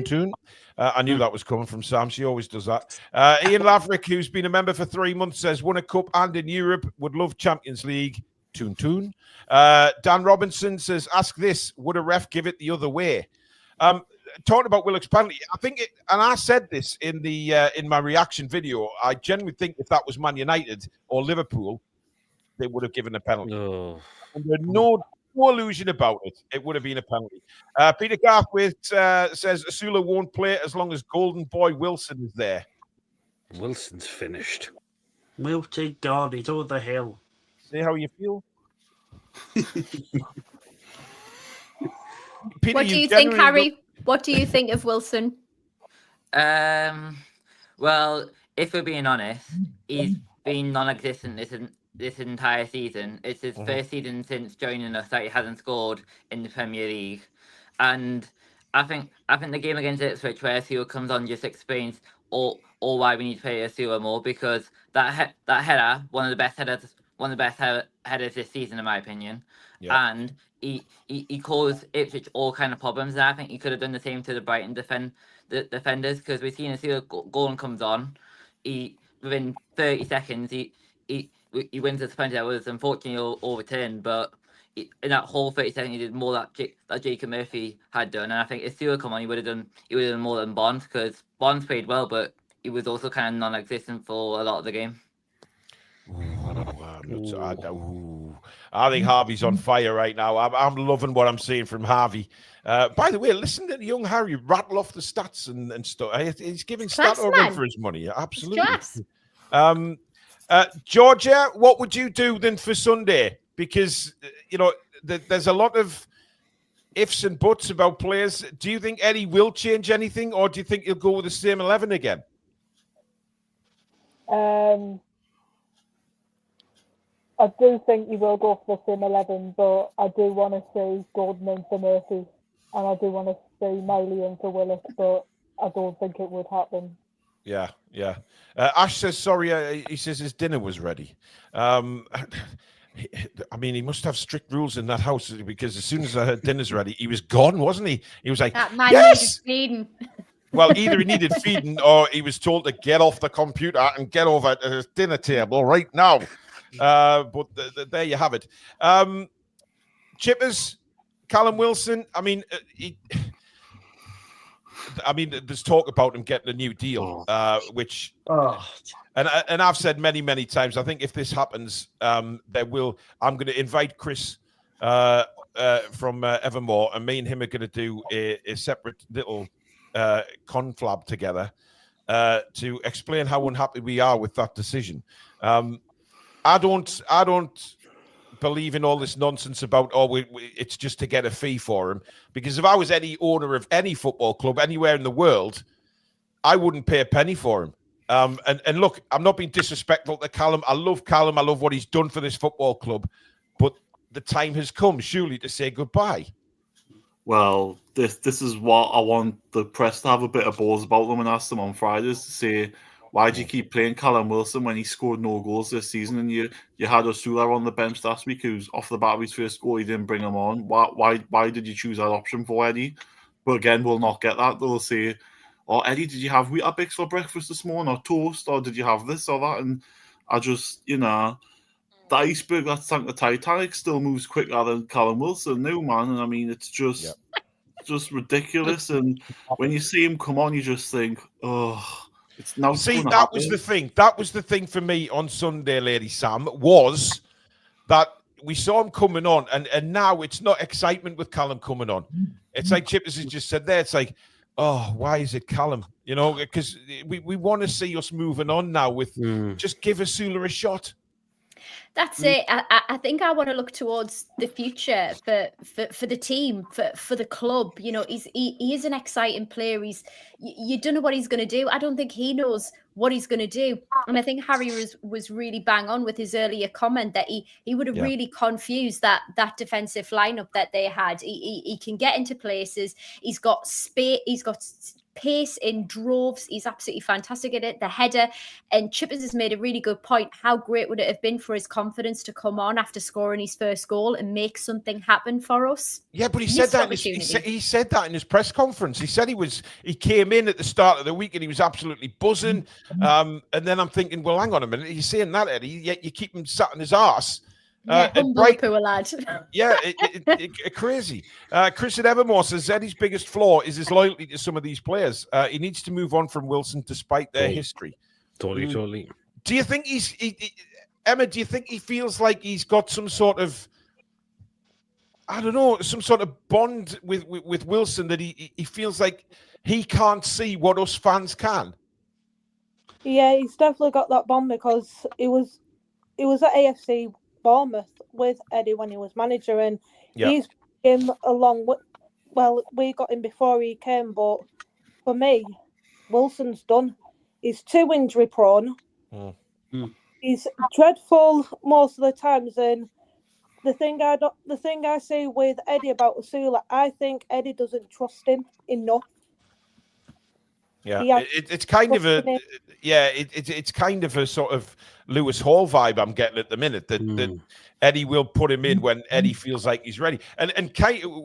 Toon. I knew that was coming from Sam. She always does that. Ian Laverick, who's been a member for 3 months, says, won a cup and in Europe, would love Champions League. Toon. Dan Robinson says, ask this, would a ref give it the other way? Talking about Willock's penalty, I think and I said this in my reaction video, I genuinely think if that was Man United or Liverpool, they would have given a penalty. Oh. And there's no illusion about it. It would have been a penalty. Peter Garthwaite says Asula won't play as long as Golden Boy Wilson is there. Wilson's finished. Wilton, God, he's over the hill. See how you feel? Peter, what do you think, Harry? What do you think of Wilson? Well, if we're being honest, he's been non-existent this entire season. It's his first season since joining us that he hasn't scored in the Premier League, and I think the game against Ipswich, where Asula comes on, just explains why we need to play Asula more, because that header, one of the best headers this season, in my opinion. Yep. And he caused Ipswich all kind of problems, and I think he could have done the same to the Brighton defenders, because we've seen Asula Gordon comes on, within 30 seconds he wins the penalty that was unfortunately overturned, but in that whole 30 seconds he did more that Jacob Murphy had done, and I think if Asula come on he would have done more than Bonds, because Bonds played well, but he was also kind of non-existent for a lot of the game. I think Harvey's on fire right now. I'm loving what I'm seeing from Harvey. By the way, listen to the young Harry rattle off the stats and stuff. He's giving stat over for his money. Absolutely. Georgia, what would you do then for Sunday? Because, there's a lot of ifs and buts about players. Do you think Eddie will change anything, or do you think he'll go with the same 11 again? I do think he will go for the same 11, but I do want to see Gordon in for Murphy, and I do want to see Miley in for Willick, but I don't think it would happen. Yeah. Ash says, sorry, he says his dinner was ready. He must have strict rules in that house, because as soon as dinner's ready, he was gone, wasn't he? He was like, that man yes! needed feeding. Well, either he needed feeding or he was told to get off the computer and get over to his dinner table right now. But there you have it. Chippers, Callum Wilson. There's talk about him getting a new deal, and I've said many, many times, I think if this happens, I'm going to invite Chris from Evermore, and me and him are going to do a separate little conflab together to explain how unhappy we are with that decision. I don't believe in all this nonsense about it's just to get a fee for him, because if I was any owner of any football club anywhere in the world, I wouldn't pay a penny for him. And look, I'm not being disrespectful to Callum. I love Callum. I love what he's done for this football club, but the time has come surely to say goodbye. Well, this is what I want the press to have a bit of balls about them and ask them on Fridays to say, why do you keep playing Callum Wilson when he scored no goals this season? And you had Osula on the bench last week, who's off the bat of his first goal. You didn't bring him on. Why did you choose that option for Eddie? But again, we'll not get that. They'll say, "Oh, Eddie, did you have Weetabix for breakfast this morning, or toast, or did you have this or that?" And I just, the iceberg that sank the Titanic still moves quicker than Callum Wilson now, man. And it's just ridiculous. And when you see him come on, you just think, oh. That was the thing. That was the thing for me on Sunday, Lady Sam, was that we saw him coming on, and now it's not excitement with Callum coming on. It's like Chippers has just said there. It's like, oh, why is it Callum? Because we want to see us moving on now with just give Asula a shot. That's it. I think I want to look towards the future for the team, for the club. He is an exciting player. You don't know what he's going to do. I don't think he knows what he's going to do. And I think Harry was really bang on with his earlier comment that he would have really confused that defensive lineup that they had. He can get into places. He's got space. He's got pace in droves. He's absolutely fantastic at it. The header, and Chippers has made a really good point. How great would it have been for his confidence to come on after scoring his first goal and make something happen for us? Yeah, but he said that. He said that in his press conference. He said he came in at the start of the week and he was absolutely buzzing. And then I'm thinking, well, hang on a minute. He's saying that, Eddie. Yet you keep him sat on his arse. Poor lad. Crazy. Chris at Evermore says Eddie's biggest flaw is his loyalty to some of these players. He needs to move on from Wilson despite their history. Totally. Do you think Emma, do you think he feels like he's got some sort of, I don't know, some sort of bond with Wilson that he feels like he can't see what us fans can? Yeah, he's definitely got that bond, because it was at AFC Bournemouth with Eddie when he was manager, and he's him along with, we got him before he came, but for me, Wilson's done. He's too injury prone. He's dreadful most of the times, and the thing I see with Eddie about Asula, I think Eddie doesn't trust him enough. Yeah, it's kind of a it's kind of a sort of Lewis Hall vibe I'm getting at the minute. That Eddie will put him in when Eddie feels like he's ready, and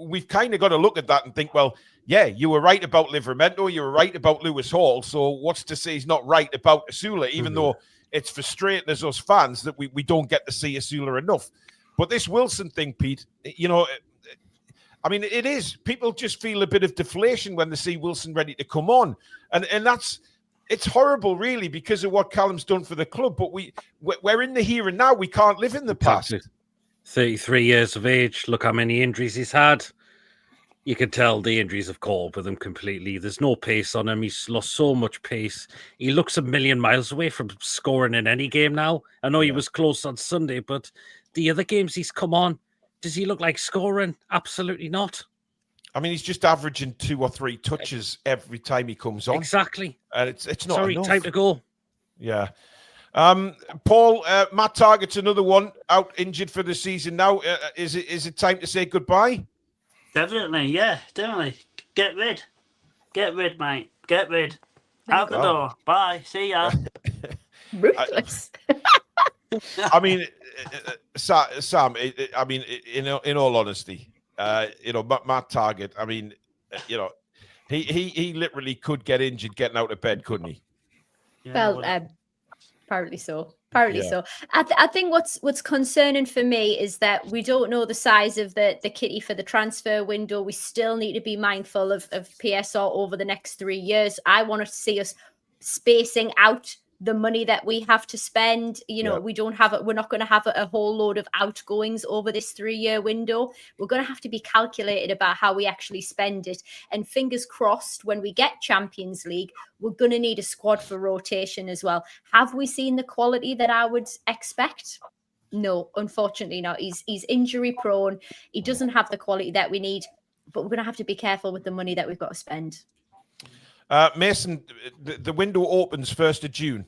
we've kind of got to look at that and think, well, yeah, you were right about Livramento, you were right about Lewis Hall. So what's to say he's not right about Asula, even though it's frustrating as us fans that we don't get to see Asula enough. But this Wilson thing, Pete, you know, I mean, it is. People just feel a bit of deflation when they see Wilson ready to come on. And it's horrible, really, because of what Callum's done for the club. But we're in the here and now. We can't live in the past. 33 years of age. Look how many injuries he's had. You can tell the injuries have caught up with him completely. There's no pace on him. He's lost so much pace. He looks a million miles away from scoring in any game now. I know he was close on Sunday, but the other games he's come on, does he look like scoring? Absolutely not. I mean, he's just averaging 2 or 3 touches every time he comes on. Exactly. And it's not enough. Time to go. Yeah. Paul, Matt Targett's another one out injured for the season now. Is it time to say goodbye? Definitely, yeah, definitely. Get rid, mate. Get rid. Out the door. Bye. See ya. Ruthless. I mean, Sam. I mean, in all honesty, you know, Matt Targett. I mean, you know, he literally could get injured getting out of bed, couldn't he? Yeah, well, apparently so. Apparently so. I think what's concerning for me is that we don't know the size of the kitty for the transfer window. We still need to be mindful of PSR over the next 3 years. I want to see us spacing out the money that we have to spend. You know, we're not going to have a whole load of outgoings over this 3-year window. We're going to have to be calculated about how we actually spend it. And fingers crossed, when we get Champions League, we're going to need a squad for rotation as well. Have we seen the quality that I would expect? No, unfortunately not. He's injury prone. He doesn't have the quality that we need, but we're going to have to be careful with the money that we've got to spend. Mason, the window opens 1st of June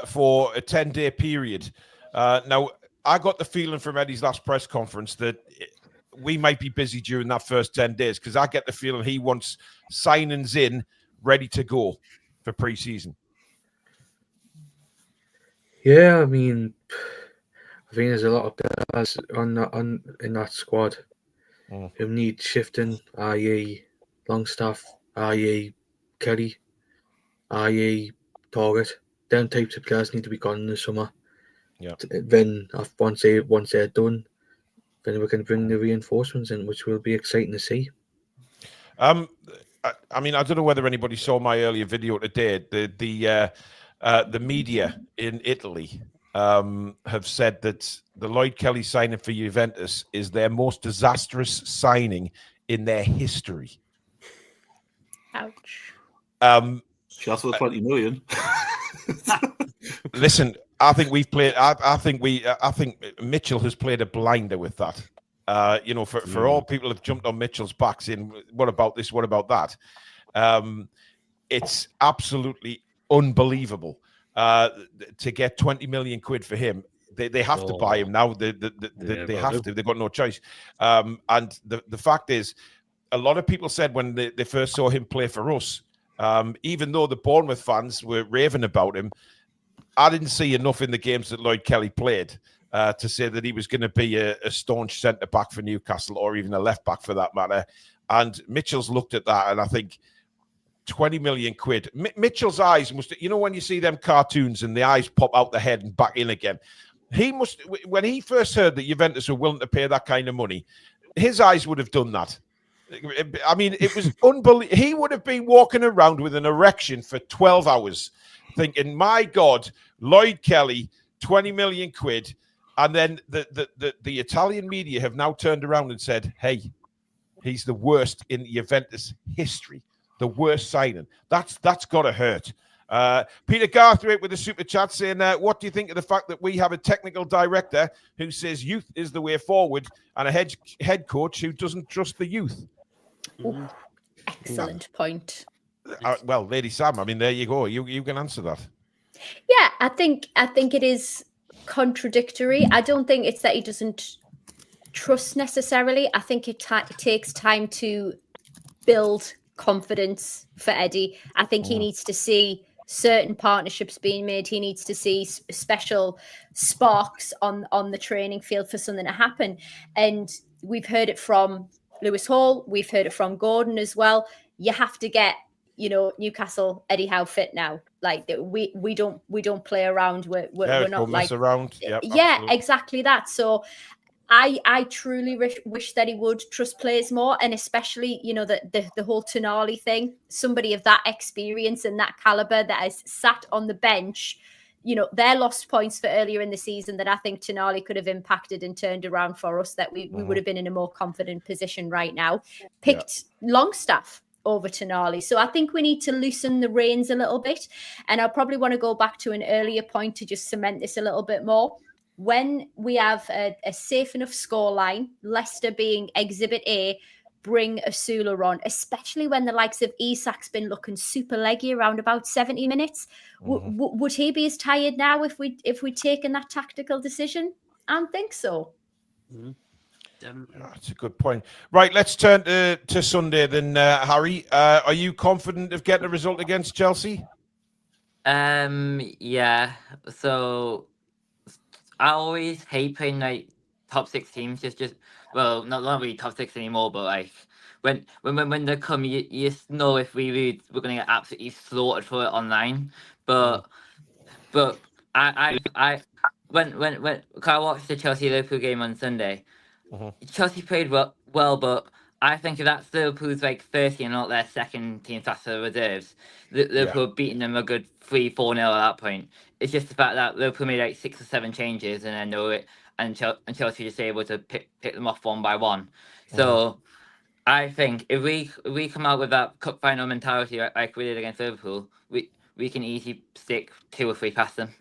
for a 10-day period. Now, I got the feeling from Eddie's last press conference that we might be busy during that first 10 days because I get the feeling he wants signings in, ready to go for pre-season. Yeah, I mean, I think there's a lot of players in that squad who need shifting, i.e. Longstaff, i.e. Kelly, i.e. Target. Them types of players need to be gone in the summer. Yeah. Then once they're done, then we can bring the reinforcements in, which will be exciting to see. I mean, I don't know whether anybody saw my earlier video today. The media in Italy have said that the Lloyd Kelly signing for Juventus is their most disastrous signing in their history. Ouch. She asked for 20 million. Listen, I think we've played. I think Mitchell has played a blinder with that. You know, for all people have jumped on Mitchell's back saying, "What about this? What about that?" It's absolutely unbelievable to get 20 million quid for him. They have to buy him now. They have to. They've got no choice. And the fact is, a lot of people said when they first saw him play for us, even though the Bournemouth fans were raving about him, I didn't see enough in the games that Lloyd Kelly played to say that he was going to be a staunch centre-back for Newcastle or even a left-back for that matter. And Mitchell's looked at that and I think 20 million quid. Mitchell's eyes must, you know, when you see them cartoons and the eyes pop out the head and back in again, he must, when he first heard that Juventus were willing to pay that kind of money, his eyes would have done that. I mean, it was unbelievable. He would have been walking around with an erection for 12 hours thinking, my God, Lloyd Kelly, 20 million quid. And then the Italian media have now turned around and said, hey, he's the worst in Juventus history, the worst signing. That's got to hurt. Peter Garthwaite with a super chat saying, what do you think of the fact that we have a technical director who says youth is the way forward and a head coach who doesn't trust the youth? Ooh, excellent point. Well, Lady Sam, I mean, there you go. You can answer that. Yeah, I think it is contradictory. I don't think it's that he doesn't trust necessarily. I think it takes time to build confidence for Eddie. I think he needs to see certain partnerships being made. He needs to see special sparks on the training field for something to happen. And we've heard it from Lewis Hall. We've heard it from Gordon as well. You have to get, Newcastle Eddie Howe fit now. Like we don't play around. We're not like around. Yep, yeah, absolutely. exactly that. So I truly wish that he would trust players more, and especially the whole Toon Army thing. Somebody of that experience and that caliber that has sat on the bench. Their lost points for earlier in the season that I think Toon Army could have impacted and turned around for us, that we would have been in a more confident position right now. Picked Longstaff over Toon Army. So I think we need to loosen the reins a little bit. And I'll probably want to go back to an earlier point to just cement this a little bit more. When we have a safe enough scoreline, Leicester being Exhibit A, bring Asula on, especially when the likes of Isak's been looking super leggy around about 70 minutes. Would he be as tired now if we'd taken that tactical decision? I don't think so. That's a good point. Right, let's turn to Sunday then, Harry. Are you confident of getting a result against Chelsea? Yeah. So I always hate playing like top 6 teams. Just not really top 6 anymore, but like when they come, you just know if we're gonna get absolutely slaughtered for it online. But I when I watched the Chelsea Liverpool game on Sunday, Chelsea played well, but I think if that's Liverpool's like first game, not their second team slash the reserves, Liverpool beating them a good 3-4-0 at that point. It's just the fact that Liverpool made like 6 or 7 changes and then know it, and Chelsea just able to pick them off one by one. So I think if we come out with that cup final mentality like we did against Liverpool, we can easily stick 2 or 3 past them.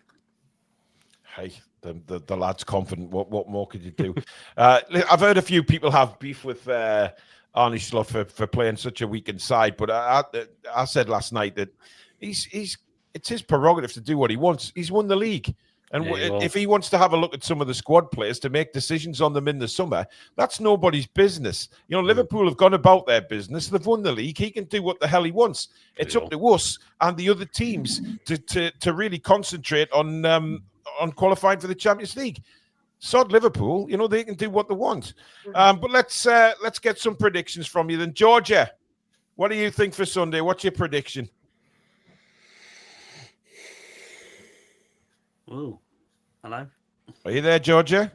Hey, the lad's confident. What more could you do? I've heard a few people have beef with Arne Slot for playing such a weak inside, but I said last night that it's his prerogative to do what he wants. He's won the league. And if he wants to have a look at some of the squad players to make decisions on them in the summer, that's nobody's business. Liverpool have gone about their business. They've won the league. He can do what the hell he wants. It's up to us and the other teams to really concentrate on qualifying for the Champions League. Sod Liverpool, they can do what they want. But let's get some predictions from you then. Georgia, what do you think for Sunday? What's your prediction? Ooh, hello. Are you there, Georgia?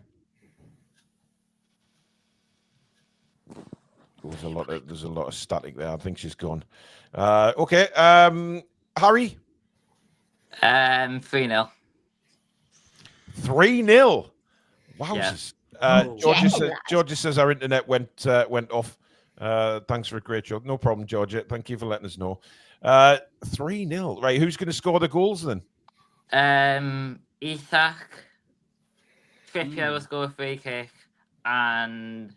There's a lot of static there. I think she's gone. Okay. Harry? 3-0. 3-0. Wowzers. Yeah. Georgia says our internet went off. Thanks for a great show. No problem, Georgia. Thank you for letting us know. 3-0. Right, who's going to score the goals then? Isak, Trippier will score a free kick, and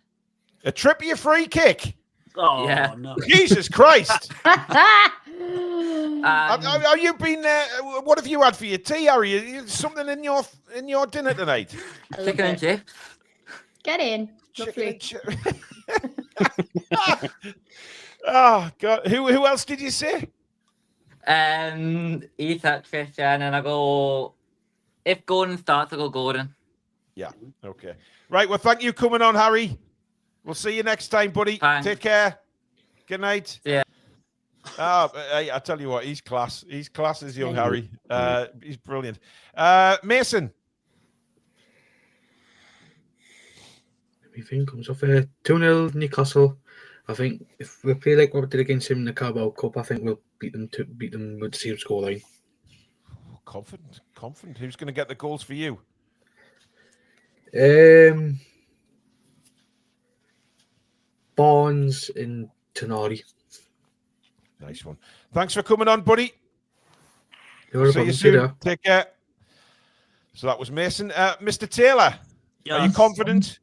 a Trippier free kick. Oh yeah. No! Jesus Christ! Have you been? What have you had for your tea, Harry? Something in your dinner tonight? Chicken and chips. Get in. Oh God! Who else did you say? Isak, Trippier, and then I go. If Gordon starts, I go Gordon. Yeah. Okay. Right. Well, thank you for coming on, Harry. We'll see you next time, buddy. Thanks. Take care. Good night. Yeah. I tell you what, he's class. He's class as young Harry. He's brilliant. Mason. Everything comes off 2-0 Newcastle. I think if we play like what we did against him in the Carabao Cup, I think we'll beat them with the same scoreline. Confident. Who's going to get the goals for you? Barnes and Toon Army. Nice one. Thanks for coming on, buddy. See you soon. Take care. So that was Mason. Mr. Taylor, Yes. Are you confident?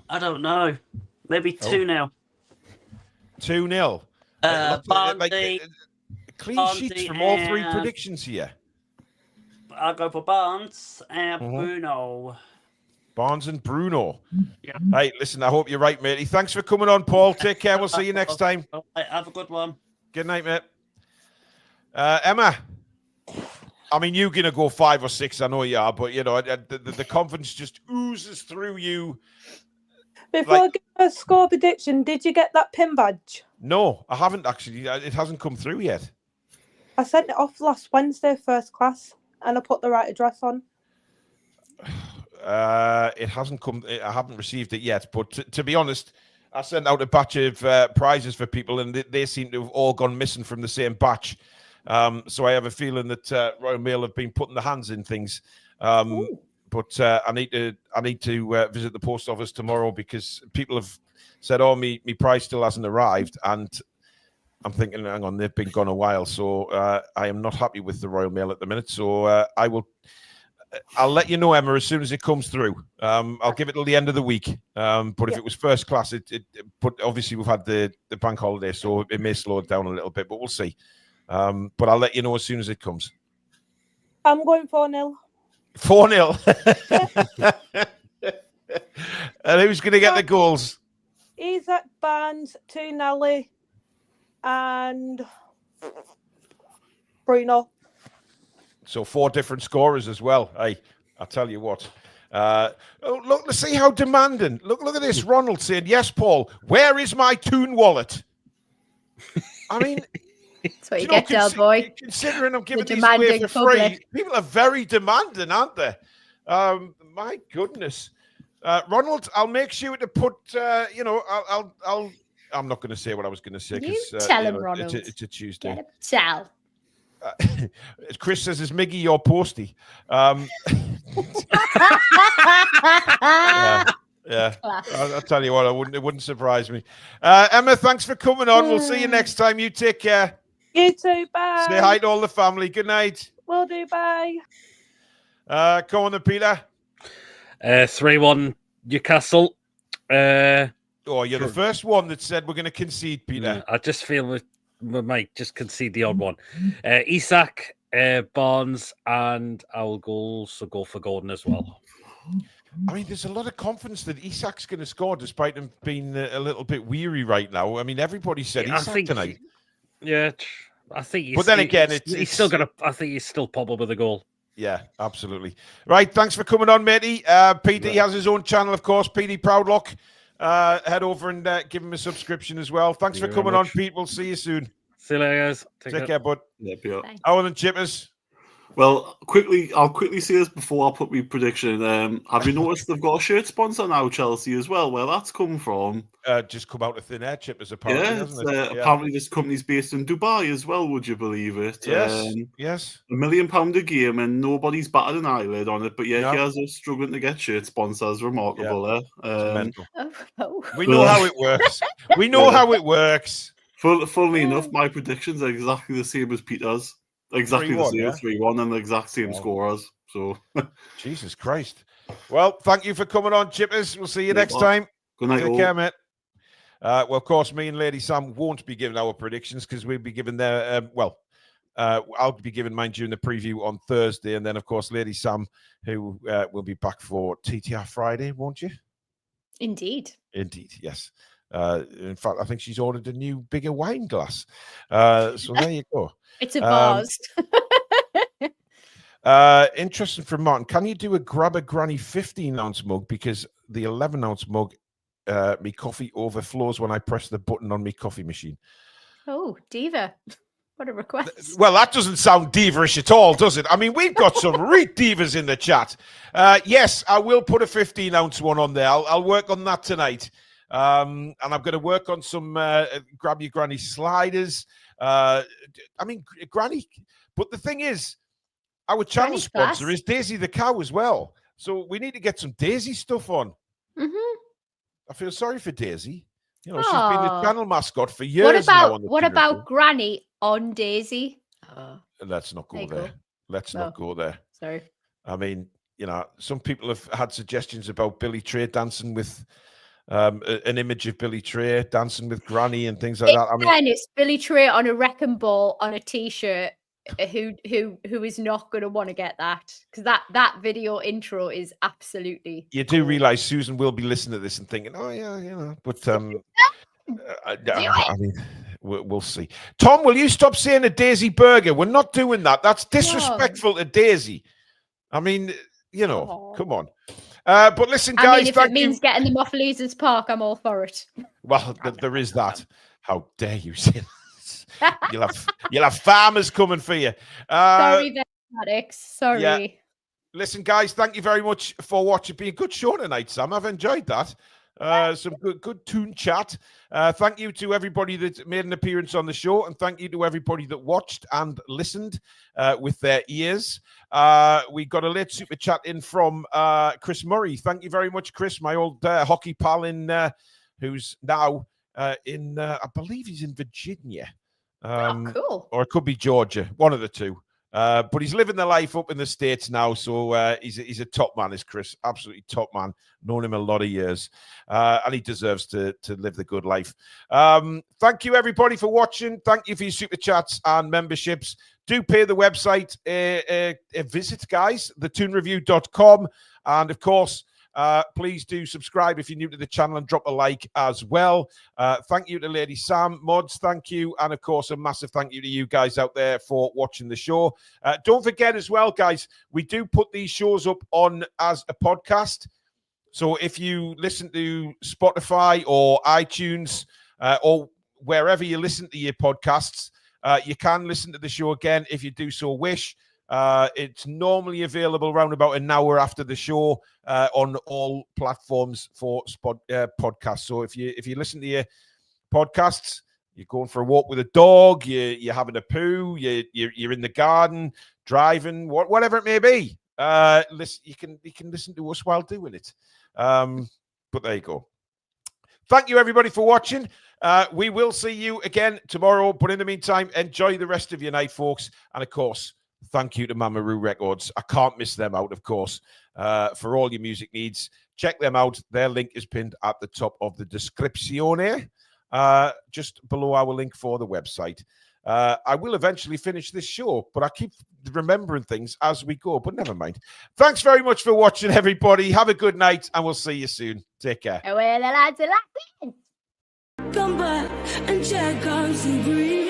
I don't know. Maybe 2-0. 2-0. Clean sheets from all 3 predictions here. I'll go for Barnes and Bruno. Barnes and Bruno. Yeah. Hey, listen, I hope you're right, matey. Thanks for coming on, Paul. Take care. We'll see you next time. Have a good one. Good night, mate. Emma, I mean, you're going to go 5 or 6. I know you are, but, you know, the confidence just oozes through you. Before I give a score prediction, did you get that pin badge? No, I haven't actually. It hasn't come through yet. I sent it off last Wednesday, first class, and I put the right address on. It hasn't come. I haven't received it yet. But to be honest, I sent out a batch of prizes for people, and they seem to have all gone missing from the same batch. So I have a feeling that Royal Mail have been putting their hands in things. But I need to visit the post office tomorrow because people have said, "Oh, me prize still hasn't arrived," and I'm thinking, hang on, they've been gone a while. So I am not happy with the Royal Mail at the minute. So I'll let you know, Emma, as soon as it comes through. I'll give it till the end of the week. But if it was first class, but obviously we've had the bank holiday, so it may slow it down a little bit, but we'll see. But I'll let you know as soon as it comes. I'm going 4-0. 4-0. And who's going to get the goals? Isak, Barnes, Toon Army, and Bruno. So 4 different scorers as well. Hey, I'll tell you what. Look, let's see how demanding. Look at this. Ronald saying, "Yes, Paul, where is my Toon wallet?" I mean, that's what you get, Del boy. Considering I'm giving these away for free, people are very demanding, aren't they? My goodness. Ronald, I'll make sure to put, I'm not going to say what I was going to say. You tell him, Ronald. It's a Tuesday. Get him, tell. Chris says, "Is Miggy your postie?" Yeah. I'll tell you what, it wouldn't surprise me. Emma, thanks for coming on. We'll see you next time. You take care. You too. Bye. Say hi to all the family. Good night. Will do. Bye. Come on then, Peter. 3-1 Newcastle. You're the first one that said we're going to concede, Peter. I just feel we might just concede the odd one. Isak, Barnes, and I'll also go for Gordon as well. I mean, there's a lot of confidence that Isak's going to score despite him being a little bit weary right now. I mean, everybody said Isak tonight. Yeah, I think he's... But then again, he's still going to... I think he's still probably with a goal. Yeah, absolutely. Right, thanks for coming on, matey. PD has his own channel, of course, PD Proudlock. Head over and give him a subscription as well. Thanks for coming on, Pete. We'll see you soon. See you later, guys. Take care, bud. Yeah, Peter. Owen and Chippers. Well, I'll quickly say this before I put my prediction. Have you noticed they've got a shirt sponsor now, Chelsea, as well? Where that's come from? Just come out of thin air, Chippers, apparently, hasn't it? Apparently this company's based in Dubai as well, would you believe it? Yes, yes. £1 million a game and nobody's batted an eyelid on it, but he has us struggling to get shirt sponsors. Remarkable, We know how it works. We know how it works. Funnily enough, my predictions are exactly the same as Peter's. Exactly the same, 3-1, and the exact same scorers. So, Jesus Christ. Well, thank you for coming on, Chippers. We'll see you next time. Good night. Take care, mate. Well, of course, me and Lady Sam won't be giving our predictions because we'll be giving their, I'll be giving mine during the preview on Thursday. And then, of course, Lady Sam, who will be back for TTR Friday, won't you? Indeed, yes. In fact, I think she's ordered a new, bigger wine glass. So there you go. It's a vase. Interesting from Martin. Can you do a grab a granny 15-ounce mug? Because the 11-ounce mug, me coffee overflows when I press the button on me coffee machine. Oh, diva. What a request. Well, that doesn't sound diva-ish at all, does it? I mean, we've got some real divas in the chat. Yes, I will put a 15-ounce one on there. I'll work on that tonight. And I'm going to work on some grab your granny sliders. I mean, granny. But the thing is, our channel sponsor is Daisy the cow as well. So we need to get some Daisy stuff on. Mm-hmm. I feel sorry for Daisy. You know, she's been the channel mascot for years. What about Granny on Daisy? Let's not go there. Let's not go there. Sorry. I mean, you know, some people have had suggestions about Billy Trey dancing with an image of Billy Trey dancing with Granny and things like that. I mean, it's Billy Trey on a wrecking ball on a t-shirt. who is not going to want to get that, because that video intro is absolutely. You do realize Susan will be listening to this and thinking, "Oh yeah, you know," but I mean, we'll see. Tom, will you stop saying a Daisy burger? We're not doing that. That's disrespectful to Daisy. I mean, you know, come on. But listen, guys, I mean, if it means getting them off Leeson's Park, I'm all for it. Well, there is that. How dare you say that? You'll have farmers coming for you. Sorry, Alex. Sorry. Yeah. Listen, guys, thank you very much for watching. Been a good show tonight, Sam. I've enjoyed that. Some good Toon chat. Thank you to everybody that made an appearance on the show, and thank you to everybody that watched and listened with their ears. We got a late super chat in from Chris Murray. Thank you very much, Chris, my old hockey pal in who's now in I believe he's in Virginia. Cool. Or it could be Georgia, one of the two. But he's living the life up in the States now, so he's a top man, is Chris. Absolutely top man. Known him a lot of years, and he deserves to live the good life. Thank you, everybody, for watching. Thank you for your super chats and memberships. Do pay the website a visit, guys, thetoonreview.com. And, of course, please do subscribe if you're new to the channel and drop a like as well. Thank you to Lady Sam, Mods, thank you. And, of course, a massive thank you to you guys out there for watching the show. Don't forget as well, guys, we do put these shows up on as a podcast. So if you listen to Spotify or iTunes or wherever you listen to your podcasts, you can listen to the show again if you do so wish. It's normally available around about an hour after the show on all platforms for podcasts. So if you listen to your podcasts, you're going for a walk with a dog, you're having a poo, you're in the garden, driving, whatever it may be, you can listen to us while doing it. But there you go. Thank you, everybody, for watching. We will see you again tomorrow. But in the meantime, enjoy the rest of your night, folks. And, of course, thank you to Mamaroo Records. I can't miss them out, of course, for all your music needs. Check them out. Their link is pinned at the top of the description, just below our link for the website. I will eventually finish this show, but I keep remembering things as we go. But never mind. Thanks very much for watching, everybody. Have a good night, and we'll see you soon. Take care. Well, the lads are laughing. Come back and check out some green.